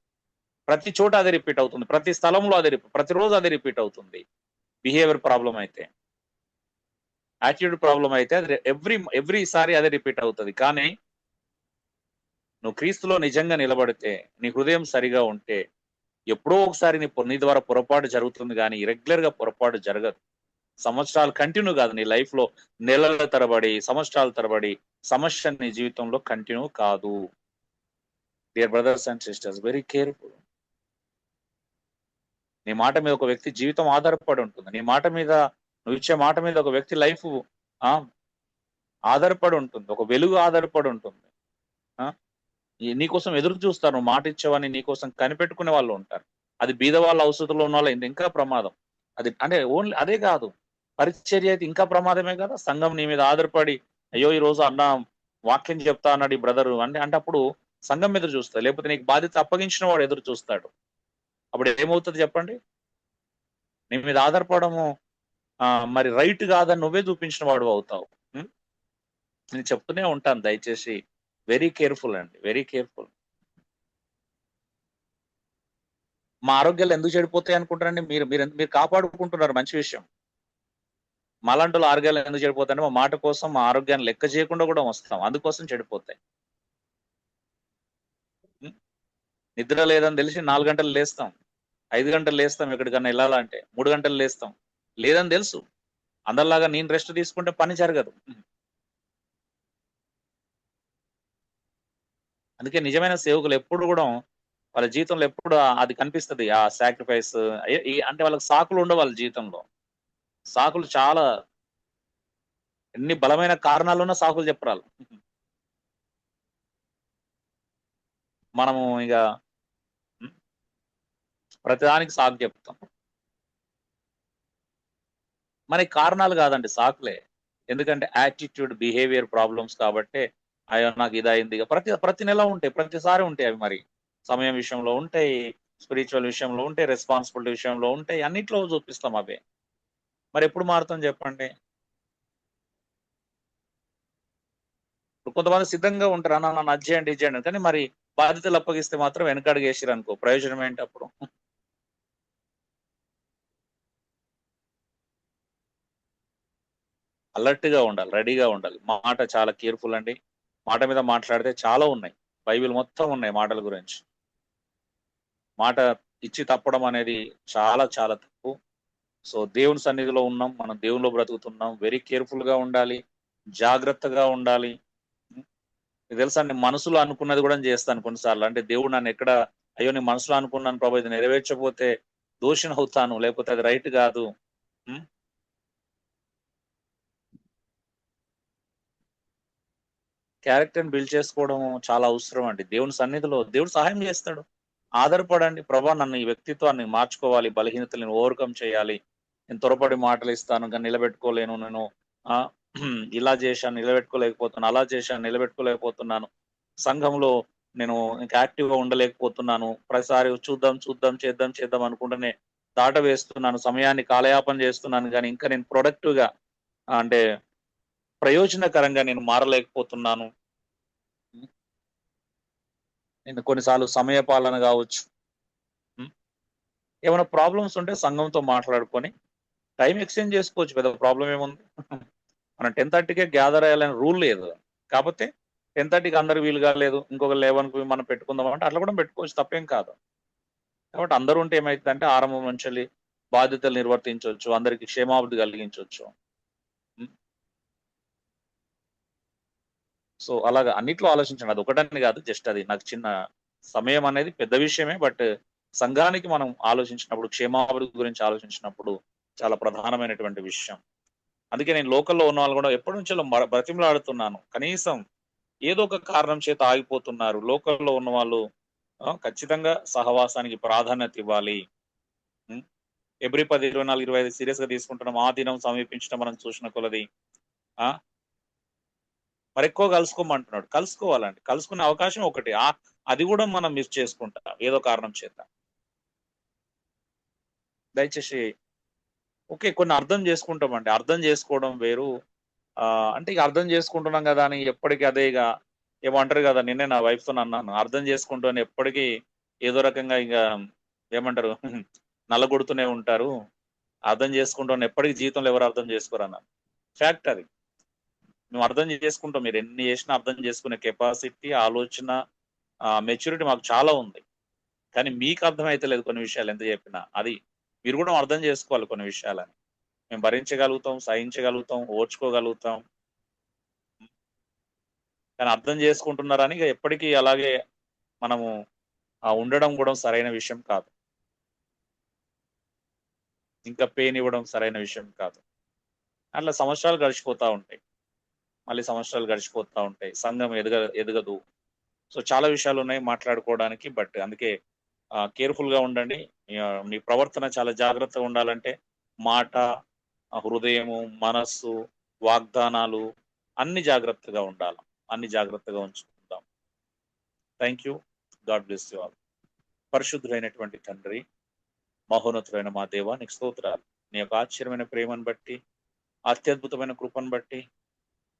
ప్రతి చోట అదే రిపీట్ అవుతుంది, ప్రతి స్థలంలో అదే ప్రతిరోజు అదే రిపీట్ అవుతుంది. బిహేవియర్ ప్రాబ్లం అయితే, యాటిట్యూడ్ ప్రాబ్లం అయితే అది ఎవ్రీసారి అదే రిపీట్ అవుతుంది. కానీ నువ్వు క్రీస్తులో నిజంగా నిలబడితే, నీ హృదయం సరిగా ఉంటే, ఎప్పుడో ఒకసారి నీ ద్వారా పొరపాటు జరుగుతుంది, కానీ రెగ్యులర్ గా పొరపాటు జరగదు. సంవత్సరాలు కంటిన్యూ కాదు, నీ లైఫ్ లో నెలల తరబడి, సంవత్సరాల తరబడి సమస్య నీ జీవితంలో కంటిన్యూ కాదు. Dear brothers and sisters, very careful. నీ మాట మీద ఒక వ్యక్తి జీవితం ఆధారపడి ఉంటుంది. నీ మాట మీద, నువ్వు ఇచ్చే మాట మీద ఒక వ్యక్తి లైఫ్ ఆధారపడి ఉంటుంది, ఒక వెలుగు ఆధారపడి ఉంటుంది. నీకోసం ఎదురు చూస్తారు, నువ్వు మాట ఇచ్చావని నీకోసం కనిపెట్టుకునే వాళ్ళు ఉంటారు. అది బీద వాళ్ళ అవసరంలో ఉన్న వాళ్ళు ఇంకా ప్రమాదం. అది అంటే ఓన్లీ అదే కాదు, పరిచర్య అయితే ఇంకా ప్రమాదమే కదా. సంఘం నీ మీద ఆధారపడి, అయ్యో ఈ రోజు అన్న వాక్యం చెప్తా అన్నాడు ఈ బ్రదరు అంటే అంటే అప్పుడు సంఘం ఎదురు చూస్తాడు, లేకపోతే నీకు బాధ్యత అప్పగించిన వాడు ఎదురు చూస్తాడు. అప్పుడు ఏమవుతుంది చెప్పండి? నీ మీద ఆధారపడము మరి రైట్ కాదని నువ్వే చూపించిన వాడు అవుతావు. ఉం? నేను చెప్తూనే ఉంటాను, దయచేసి వెరీ కేర్ఫుల్ అండి, వెరీ కేర్ఫుల్. మా ఆరోగ్యాలు ఎందుకు చెడిపోతాయి అనుకుంటారండి? మీరు మీరు మీరు కాపాడుకుంటున్నారు, మంచి విషయం. మాలాంటి వాళ్ళ ఆరోగ్యాలు ఎందుకు చెడిపోతాయంటే మా మాట కోసం మా ఆరోగ్యాన్ని లెక్క చేయకుండా కూడా వస్తాం, అందుకోసం చెడిపోతాయి. ఉం? నిద్ర లేదని తెలిసి 4 గంటలు లేస్తాం, 5 గంటలు లేస్తాం, ఎక్కడికన్నా వెళ్ళాలంటే 3 గంటలు లేస్తాం. లేదని తెలుసు, అందరిలాగా నేను రెస్ట్ తీసుకుంటే పని జరగదు. అందుకే నిజమైన సేవకులు ఎప్పుడు కూడా వాళ్ళ జీవితంలో ఎప్పుడు అది కనిపిస్తది, ఆ సాక్రిఫైస్. అంటే వాళ్ళకి సాకులు ఉండవు వాళ్ళ జీవితంలో. సాకులు చాలా, ఎన్ని బలమైన కారణాలున్నా సాకులు చెప్పరాలు. మనము ఇక ఉం, ప్రతిదానికి సాకు చెప్తాం. మనకి కారణాలు కాదండి, సాకులే. ఎందుకంటే యాటిట్యూడ్, బిహేవియర్ ప్రాబ్లమ్స్ కాబట్టి, అయ్యో నాకు ఇదయింది. ఇక ప్రతి ప్రతి నెల ఉంటాయి, ప్రతిసారి ఉంటాయి అవి. మరి సమయం విషయంలో ఉంటాయి, స్పిరిచువల్ విషయంలో ఉంటాయి, రెస్పాన్సిబిలిటీ విషయంలో ఉంటాయి, అన్నిట్లో చూపిస్తాం అవే. మరి ఎప్పుడు మారుతాం చెప్పండి? ఇప్పుడు కొంతమంది సిద్ధంగా ఉంటారు, అన్న నన్ను అది చేయండి ఇది చేయండి అని. కానీ మరి బాధ్యతలు అప్పగిస్తే మాత్రం వెనకడుగు వేసిరు అనుకో, ప్రయోజనం ఏంటి అప్పుడు? అలర్ట్ గా ఉండాలి, రెడీగా ఉండాలి. మాట చాలా కేర్ఫుల్ అండి. మాట మీద మాట్లాడితే చాలా ఉన్నాయి, బైబిల్ మొత్తం ఉన్నాయి మాటల గురించి. మాట ఇచ్చి తప్పడం అనేది చాలా చాలా తప్పు. సో దేవుని సన్నిధిలో ఉన్నాం, మనం దేవునిలో బ్రతుకుతున్నాం, వెరీ కేర్ఫుల్ గా ఉండాలి, జాగ్రత్తగా ఉండాలి. మీకు తెలుసా, నేను మనసులో అనుకున్నది కూడా చేస్తాను కొన్నిసార్లు. అంటే దేవుడు నన్ను ఎక్కడ, అయ్యో నేను మనసులో అనుకున్నాను ప్రభు, ఇది నెరవేర్చకపోతే దోషిని అవుతాను, లేకపోతే అది రైట్ కాదు. ఉం? క్యారెక్టర్ని బిల్డ్ చేసుకోవడం చాలా అవసరం అండి. దేవుని సన్నిధిలో దేవుడు సహాయం చేస్తాడు. ఆధారపడండి, ప్రభా నన్ను ఈ వ్యక్తిత్వాన్ని మార్చుకోవాలి, బలహీనతలను ఓవర్కమ్ చేయాలి, నేను త్వరపడి మాటలు ఇస్తాను కానీ నిలబెట్టుకోలేను, నేను ఆ ఇలా చేశాను నిలబెట్టుకోలేకపోతున్నాను, అలా చేశాను నిలబెట్టుకోలేకపోతున్నాను, సంఘంలో నేను ఇంకా యాక్టివ్ గా ఉండలేకపోతున్నాను, ప్రతిసారి చూద్దాం చూద్దాం చేద్దాం చేద్దాం అనుకుంటూనే దాట వేస్తున్నాను, సమయాన్ని కాలయాపన చేస్తున్నాను, కానీ ఇంకా నేను ప్రొడక్టివ్ గా అంటే ప్రయోజనకరంగా నేను మారలేకపోతున్నాను. నేను కొన్నిసార్లు సమయ పాలన కావచ్చు. ఉం? ఏమైనా ప్రాబ్లమ్స్ ఉంటే సంఘంతో మాట్లాడుకొని టైం ఎక్స్చేంజ్ చేసుకోవచ్చు, పెద్ద ప్రాబ్లం ఏముంది? మనం 10:30కే గ్యాదర్ అయ్యాలని రూల్ లేదు. కాకపోతే 10:30కి అందరు వీలు కాలేదు, ఇంకొక 11కి మనం పెట్టుకుందాం అంటే అట్లా కూడా పెట్టుకోవచ్చు, తప్పేం కాదు. కాబట్టి అందరూ ఉంటే ఏమైతుందంటే ఆరంభం నుంచి బాధ్యతలు నిర్వర్తించవచ్చు, అందరికి క్షేమాభివృద్ధి కలిగించవచ్చు. ఉం? సో అలాగా అన్నిట్లో ఆలోచించండి, అది ఒకటని కాదు, జస్ట్ అది నాకు చిన్న సమయం అనేది పెద్ద విషయమే. బట్ సంఘానికి మనం ఆలోచించినప్పుడు, క్షేమాభివృద్ధి గురించి ఆలోచించినప్పుడు చాలా ప్రధానమైనటువంటి విషయం. అందుకే నేను లోకల్లో ఉన్న వాళ్ళు కూడా ఎప్పటి నుంచో బ్రతిమలాడుతున్నాను, కనీసం ఏదో ఒక కారణం చేత ఆగిపోతున్నారు లోకల్లో ఉన్న వాళ్ళు. ఖచ్చితంగా సహవాసానికి ప్రాధాన్యత ఇవ్వాలి. ఉం? ఎబ్రి 10:24-25 సీరియస్ గా తీసుకుంటున్నాం. ఆ దినం సమీపించడం మనం చూసిన కొలది ఆ మరి ఎక్కువ కలుసుకోమంటున్నాడు. కలుసుకోవాలండి, కలుసుకునే అవకాశం ఒకటి, అది కూడా మనం మిస్ చేసుకుంటాం ఏదో కారణం చేత. దయచేసి ఓకే, కొన్ని అర్థం చేసుకుంటామండి, అర్థం చేసుకోవడం వేరు. అంటే ఇక అర్థం చేసుకుంటున్నాం కదా అని ఎప్పటికీ అదే ఇక ఏమంటారు కదా, నిన్నే నా వైఫ్ తో అన్నాను, అర్థం చేసుకుంటూ ఎప్పటికీ ఏదో రకంగా ఇక ఏమంటారు నల్లగొడుతూనే ఉంటారు, అర్థం చేసుకుంటూ ఎప్పటికీ జీవితంలో ఎవరు అర్థం చేసుకోరు అన్నాను. ఫ్యాక్ట్ అది. మేము అర్థం చేసుకుంటాం, మీరు ఎన్ని చేసినా అర్థం చేసుకునే కెపాసిటీ, ఆలోచన, మెచ్యూరిటీ మాకు చాలా ఉంది. కానీ మీకు అర్థమైతే లేదు కొన్ని విషయాలు ఎంత చెప్పినా. అది మీరు కూడా అర్థం చేసుకోవాలి కొన్ని విషయాలని. మేము భరించగలుగుతాం, సహించగలుగుతాం, ఓర్చుకోగలుగుతాం, కానీ అర్థం చేసుకుంటున్నారని ఇక ఎప్పటికీ అలాగే మనము ఉండడం కూడా సరైన విషయం కాదు, ఇంకా పెయిన్ ఇవ్వడం సరైన విషయం కాదు. అట్లా సంవత్సరాలు గడిచిపోతా ఉంటాయి, మళ్ళీ సంవత్సరాలు గడిచిపోతా ఉంటాయి, సంఘం ఎదగదు. సో చాలా విషయాలు ఉన్నాయి మాట్లాడుకోవడానికి, బట్ అందుకే కేర్ఫుల్ గా ఉండండి. మీ ప్రవర్తన చాలా జాగ్రత్తగా ఉండాలంటే మాట, హృదయము, మనస్సు, వాగ్దానాలు అన్ని జాగ్రత్తగా ఉండాలి. అన్ని జాగ్రత్తగా ఉంచుకుందాం. Thank you. God bless you all. పరిశుద్ధులైనటువంటి తండ్రి, మహోన్నతులైన మా దేవ, నీకు స్తోత్రాలు. నీ యొక్క ఆశ్చర్యమైన ప్రేమను బట్టి, అత్యద్భుతమైన కృపను బట్టి,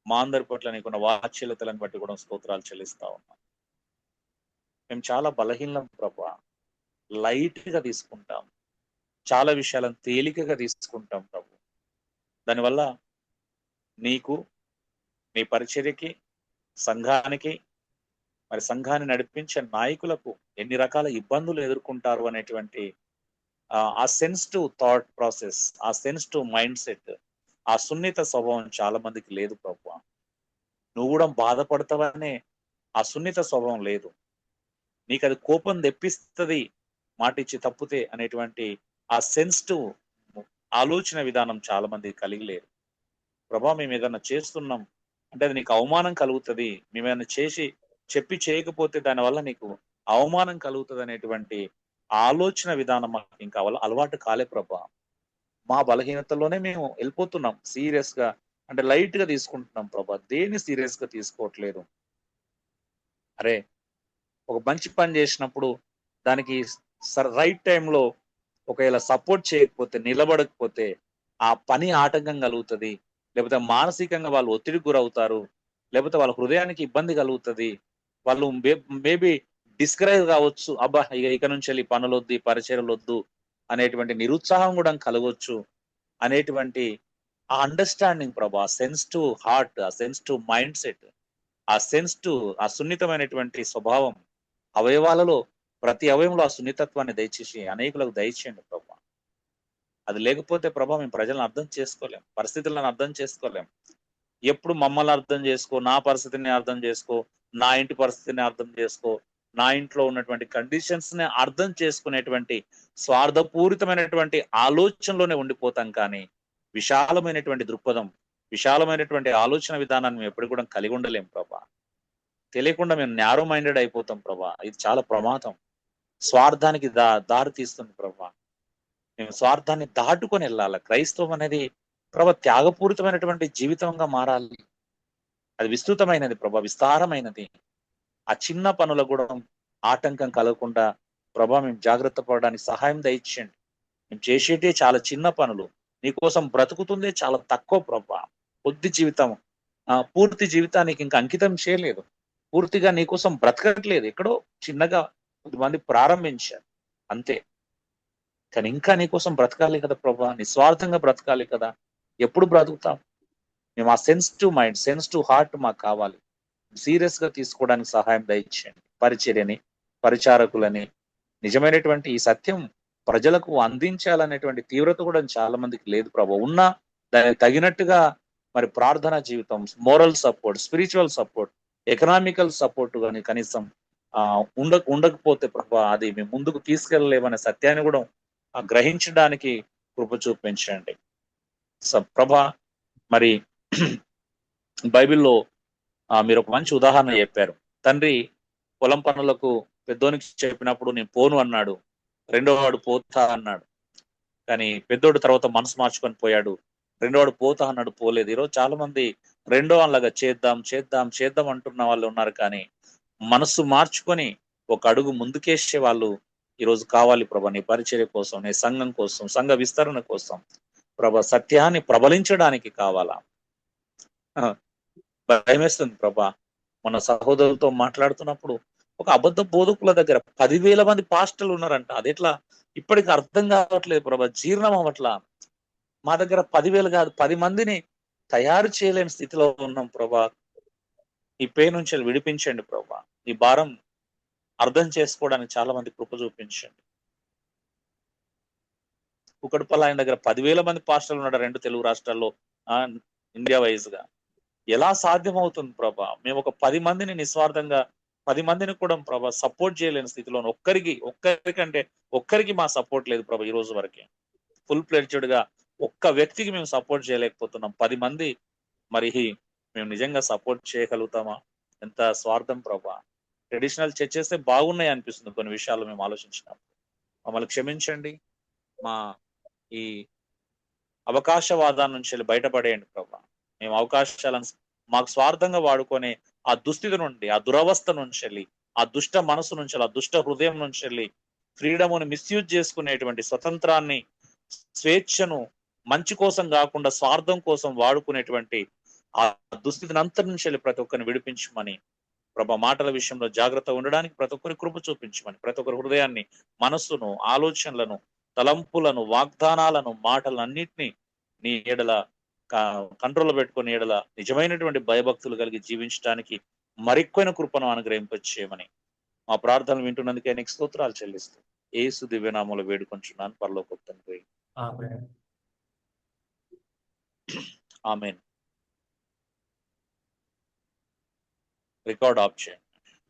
మా అందరి పట్ల నీకున్న వాత్సల్యతలను బట్టి కూడా స్తోత్రాలు చెల్లిస్తా ఉన్నాం. మేము చాలా బలహీనం ప్రభా, లైట్ గా తీసుకుంటాం, చాలా విషయాలను తేలికగా తీసుకుంటాం ప్రభు. దానివల్ల నీకు, నీ పరిచర్యకి, సంఘానికి, మరి సంఘాన్ని నడిపించే నాయకులకు ఎన్ని రకాల ఇబ్బందులు ఎదుర్కొంటారు అనేటువంటి ఆ సెన్సిటివ్ థాట్ ప్రాసెస్, ఆ సెన్సిటివ్ మైండ్ సెట్, ఆ సున్నిత స్వభావం చాలా మందికి లేదు ప్రభు. నువ్వు కూడా బాధపడతావనే ఆ సున్నిత స్వభావం లేదు. నీకు అది కోపం తెప్పిస్తుంది మాట ఇచ్చి తప్పితే అనేటువంటి ఆ సెన్సిటివ్ ఆలోచన విధానం చాలా మంది కలిగి లేరు ప్రభా. మేము ఏదైనా చేస్తున్నాం అంటే అది నీకు అవమానం కలుగుతుంది, మేము ఏదైనా చేసి చెప్పి చేయకపోతే దానివల్ల నీకు అవమానం కలుగుతుంది అనేటువంటి ఆలోచన విధానం మాకు ఇంకా అలవాటు కాలే ప్రభా. మా బలహీనతలోనే మేము వెళ్ళిపోతున్నాం సీరియస్ గా, అంటే లైట్ గా తీసుకుంటున్నాం ప్రభా, దేన్ని సీరియస్ గా తీసుకోవట్లేదు. అరే, ఒక మంచి పని చేసినప్పుడు దానికి రైట్ టైంలో ఒకవేళ సపోర్ట్ చేయకపోతే, నిలబడకపోతే ఆ పని ఆటంకం కలుగుతుంది, లేకపోతే మానసికంగా వాళ్ళు ఒత్తిడికి గురవుతారు, లేకపోతే వాళ్ళ హృదయానికి ఇబ్బంది కలుగుతుంది, వాళ్ళు మేబీ డిస్కరేజ్ కావచ్చు. అబ్బా, ఇక నుంచి వెళ్ళి పనులు వద్దు, పరిచయలు వద్దు అనేటువంటి నిరుత్సాహం కూడా కలగవచ్చు అనేటువంటి ఆ అండర్స్టాండింగ్ ప్రభా, సెన్సిటివ్ హార్ట్, ఆ సెన్సిటివ్ మైండ్ సెట్, ఆ సెన్సిటివ్, ఆ సున్నితమైనటువంటి స్వభావం అవయవాలలో ప్రతి అవయంలో ఆ సున్నితత్వాన్ని దయచేసి అనేకులకు దయచేయండి ప్రభా. అది లేకపోతే ప్రభా మేము ప్రజలను అర్థం చేసుకోలేం, పరిస్థితులను అర్థం చేసుకోలేం. ఎప్పుడు మమ్మల్ని అర్థం చేసుకో, నా పరిస్థితిని అర్థం చేసుకో, నా ఇంటి పరిస్థితిని అర్థం చేసుకో, నా ఇంట్లో ఉన్నటువంటి కండిషన్స్ ని అర్థం చేసుకునేటువంటి స్వార్థపూరితమైనటువంటి ఆలోచనలోనే ఉండిపోతాం. కానీ విశాలమైనటువంటి దృక్పథం, విశాలమైనటువంటి ఆలోచన విధానాన్ని మేము ఎప్పుడు కూడా కలిగి ఉండలేం ప్రభా. తెలియకుండా మేము న్యారో మైండెడ్ అయిపోతాం ప్రభా. ఇది చాలా ప్రమాదం, స్వార్థానికి దారి తీస్తుంది ప్రభా. మేము స్వార్థాన్ని దాటుకొని వెళ్ళాలి. క్రైస్తవం అనేది ప్రభా త్యాగపూరితమైనటువంటి జీవితంగా మారాలి. అది విస్తృతమైనది ప్రభా, విస్తారమైనది. ఆ చిన్న పనులకు కూడా ఆటంకం కలగకుండా ప్రభా మేము జాగ్రత్త పడడానికి సహాయం దయచేయండి. మేము చేసేటే చాలా చిన్న పనులు, నీకోసం బ్రతుకుతుందే చాలా తక్కువ ప్రభా. కొద్ది జీవితం, పూర్తి జీవితానికి ఇంకా అంకితం చేయలేదు, పూర్తిగా నీకోసం బ్రతకట్లేదు. ఎక్కడో చిన్నగా కొంతమంది ప్రారంభించారు అంతే. కానీ ఇంకా నీకోసం బ్రతకాలి కదా ప్రభా, నిస్వార్థంగా బ్రతకాలి కదా. ఎప్పుడు బ్రతుకుతాం? మేము ఆ సెన్సిటివ్ మైండ్, సెన్సిటివ్ హార్ట్ మాకు కావాలి. సీరియస్ గా తీసుకోవడానికి సహాయం దయచేయండి. పరిచర్యని, పరిచారకులని, నిజమైనటువంటి ఈ సత్యం ప్రజలకు అందించాలనేటువంటి తీవ్రత కూడా చాలా మందికి లేదు ప్రభా. ఉన్నా దానికి తగినట్టుగా మరి ప్రార్థనా జీవితం, moral support, spiritual support, economical support కానీ కనీసం ఉండకపోతే ప్రభా అది మేము ముందుకు తీసుకెళ్ళలేమనే సత్యాన్ని కూడా గ్రహించడానికి కృప చూపించండి ప్రభా. మరి బైబిల్లో మీరు ఒక మంచి ఉదాహరణ చెప్పారు. తండ్రి పొలం పనులకు పెద్దోనికి చెప్పినప్పుడు నేను పోను అన్నాడు, రెండోవాడు పోతా అన్నాడు. కానీ పెద్దోడు తర్వాత మనసు మార్చుకొని పోయాడు, రెండోవాడు పోతా అన్నాడు, పోలేదు. ఈరోజు చాలా మంది రెండో వాళ్ళగా చేద్దాం చేద్దాం చేద్దాం అంటున్న వాళ్ళు ఉన్నారు, కానీ మనసు మార్చుకొని ఒక అడుగు ముందుకేసే వాళ్ళు ఈరోజు కావాలి ప్రభా. నీ పరిచర్య కోసం, నీ సంఘం కోసం, సంఘ విస్తరణ కోసం ప్రభా, సత్యాన్ని ప్రబలించడానికి కావాలా. భయమేస్తుంది ప్రభా. మన సహోదరులతో మాట్లాడుతున్నప్పుడు ఒక అబద్ధ బోధకుల దగ్గర 10,000 మంది పాస్టర్లు ఉన్నారంట. అది ఎట్లా ఇప్పటికి అర్థం కావట్లేదు ప్రభా, జీర్ణం అవ్వట్లా. మా దగ్గర 10,000 కాదు, 10 మందిని తయారు చేయలేని స్థితిలో ఉన్నాం ప్రభా. ఈ పే నుంచి విడిపించండి ప్రభా. ఈ భారం అర్థం చేసుకోవడానికి చాలా మంది కృప చూపించండి. కుకట్పల్లి ఆయన దగ్గర 10,000 మంది పాస్టర్లు ఉన్నాడు 2 తెలుగు రాష్ట్రాల్లో, ఇండియా వైజ్ గా. ఎలా సాధ్యం అవుతుంది ప్రభా? మేము ఒక 10 మందిని నిస్వార్థంగా 10 మందిని కూడా ప్రభా సపోర్ట్ చేయలేని స్థితిలో ఒక్కరికి మా సపోర్ట్ లేదు ప్రభా. ఈ రోజు వరకు ఫుల్ ప్లెడ్జ్డ్ గా ఒక్క వ్యక్తికి మేము సపోర్ట్ చేయలేకపోతున్నాం. 10 మంది మరి మేము నిజంగా సపోర్ట్ చేయగలుగుతామా? ఎంత స్వార్థం ప్రభా. ట్రెడిషనల్ చర్చెస్ బాగున్నాయి అనిపిస్తుంది కొన్ని విషయాలు మేము ఆలోచించినప్పుడు. మమ్మల్ని క్షమించండి. మా ఈ అవకాశవాదాల నుంచి వెళ్ళి బయటపడేయండి ప్రభా. మేము అవకాశాలను మాకు స్వార్థంగా వాడుకొని ఆ దుస్థితి నుండి, ఆ దురవస్థ నుంచి వెళ్ళి, ఆ దుష్ట మనసు నుంచి వెళ్ళి, ఆ దుష్ట హృదయం నుంచి వెళ్ళి ఫ్రీడమును మిస్యూజ్ చేసుకునేటువంటి స్వతంత్రాన్ని, స్వేచ్ఛను మంచి కోసం కాకుండా స్వార్థం కోసం వాడుకునేటువంటి ఆ దుస్థితిని అంతటి నుంచి వెళ్ళి ప్రతి ఒక్కరిని విడిపించమని ప్రభా, మాటల విషయంలో జాగ్రత్త ఉండడానికి ప్రతి ఒక్కరి కృప చూపించమని, ప్రతి ఒక్కరి హృదయాన్ని, మనస్సును, ఆలోచనలను, తలంపులను, వాగ్దానాలను, మాటలన్నింటినీ నీ ఎడల కంట్రోల్లో పెట్టుకుని ఎడల నిజమైనటువంటి భయభక్తులు కలిగి జీవించడానికి మరికొన్ని కృపను అనుగ్రహింపచేయమని మా ప్రార్థనలు వింటున్నందుకే నీకు స్తోత్రాలు చెల్లిస్తూ యేసు దివ్యనామంలో వేడుకొంచున్నాను పరలోకపు తండ్రి. ఆమేన్. రికార్డ్ ఆఫ్ చేయండి.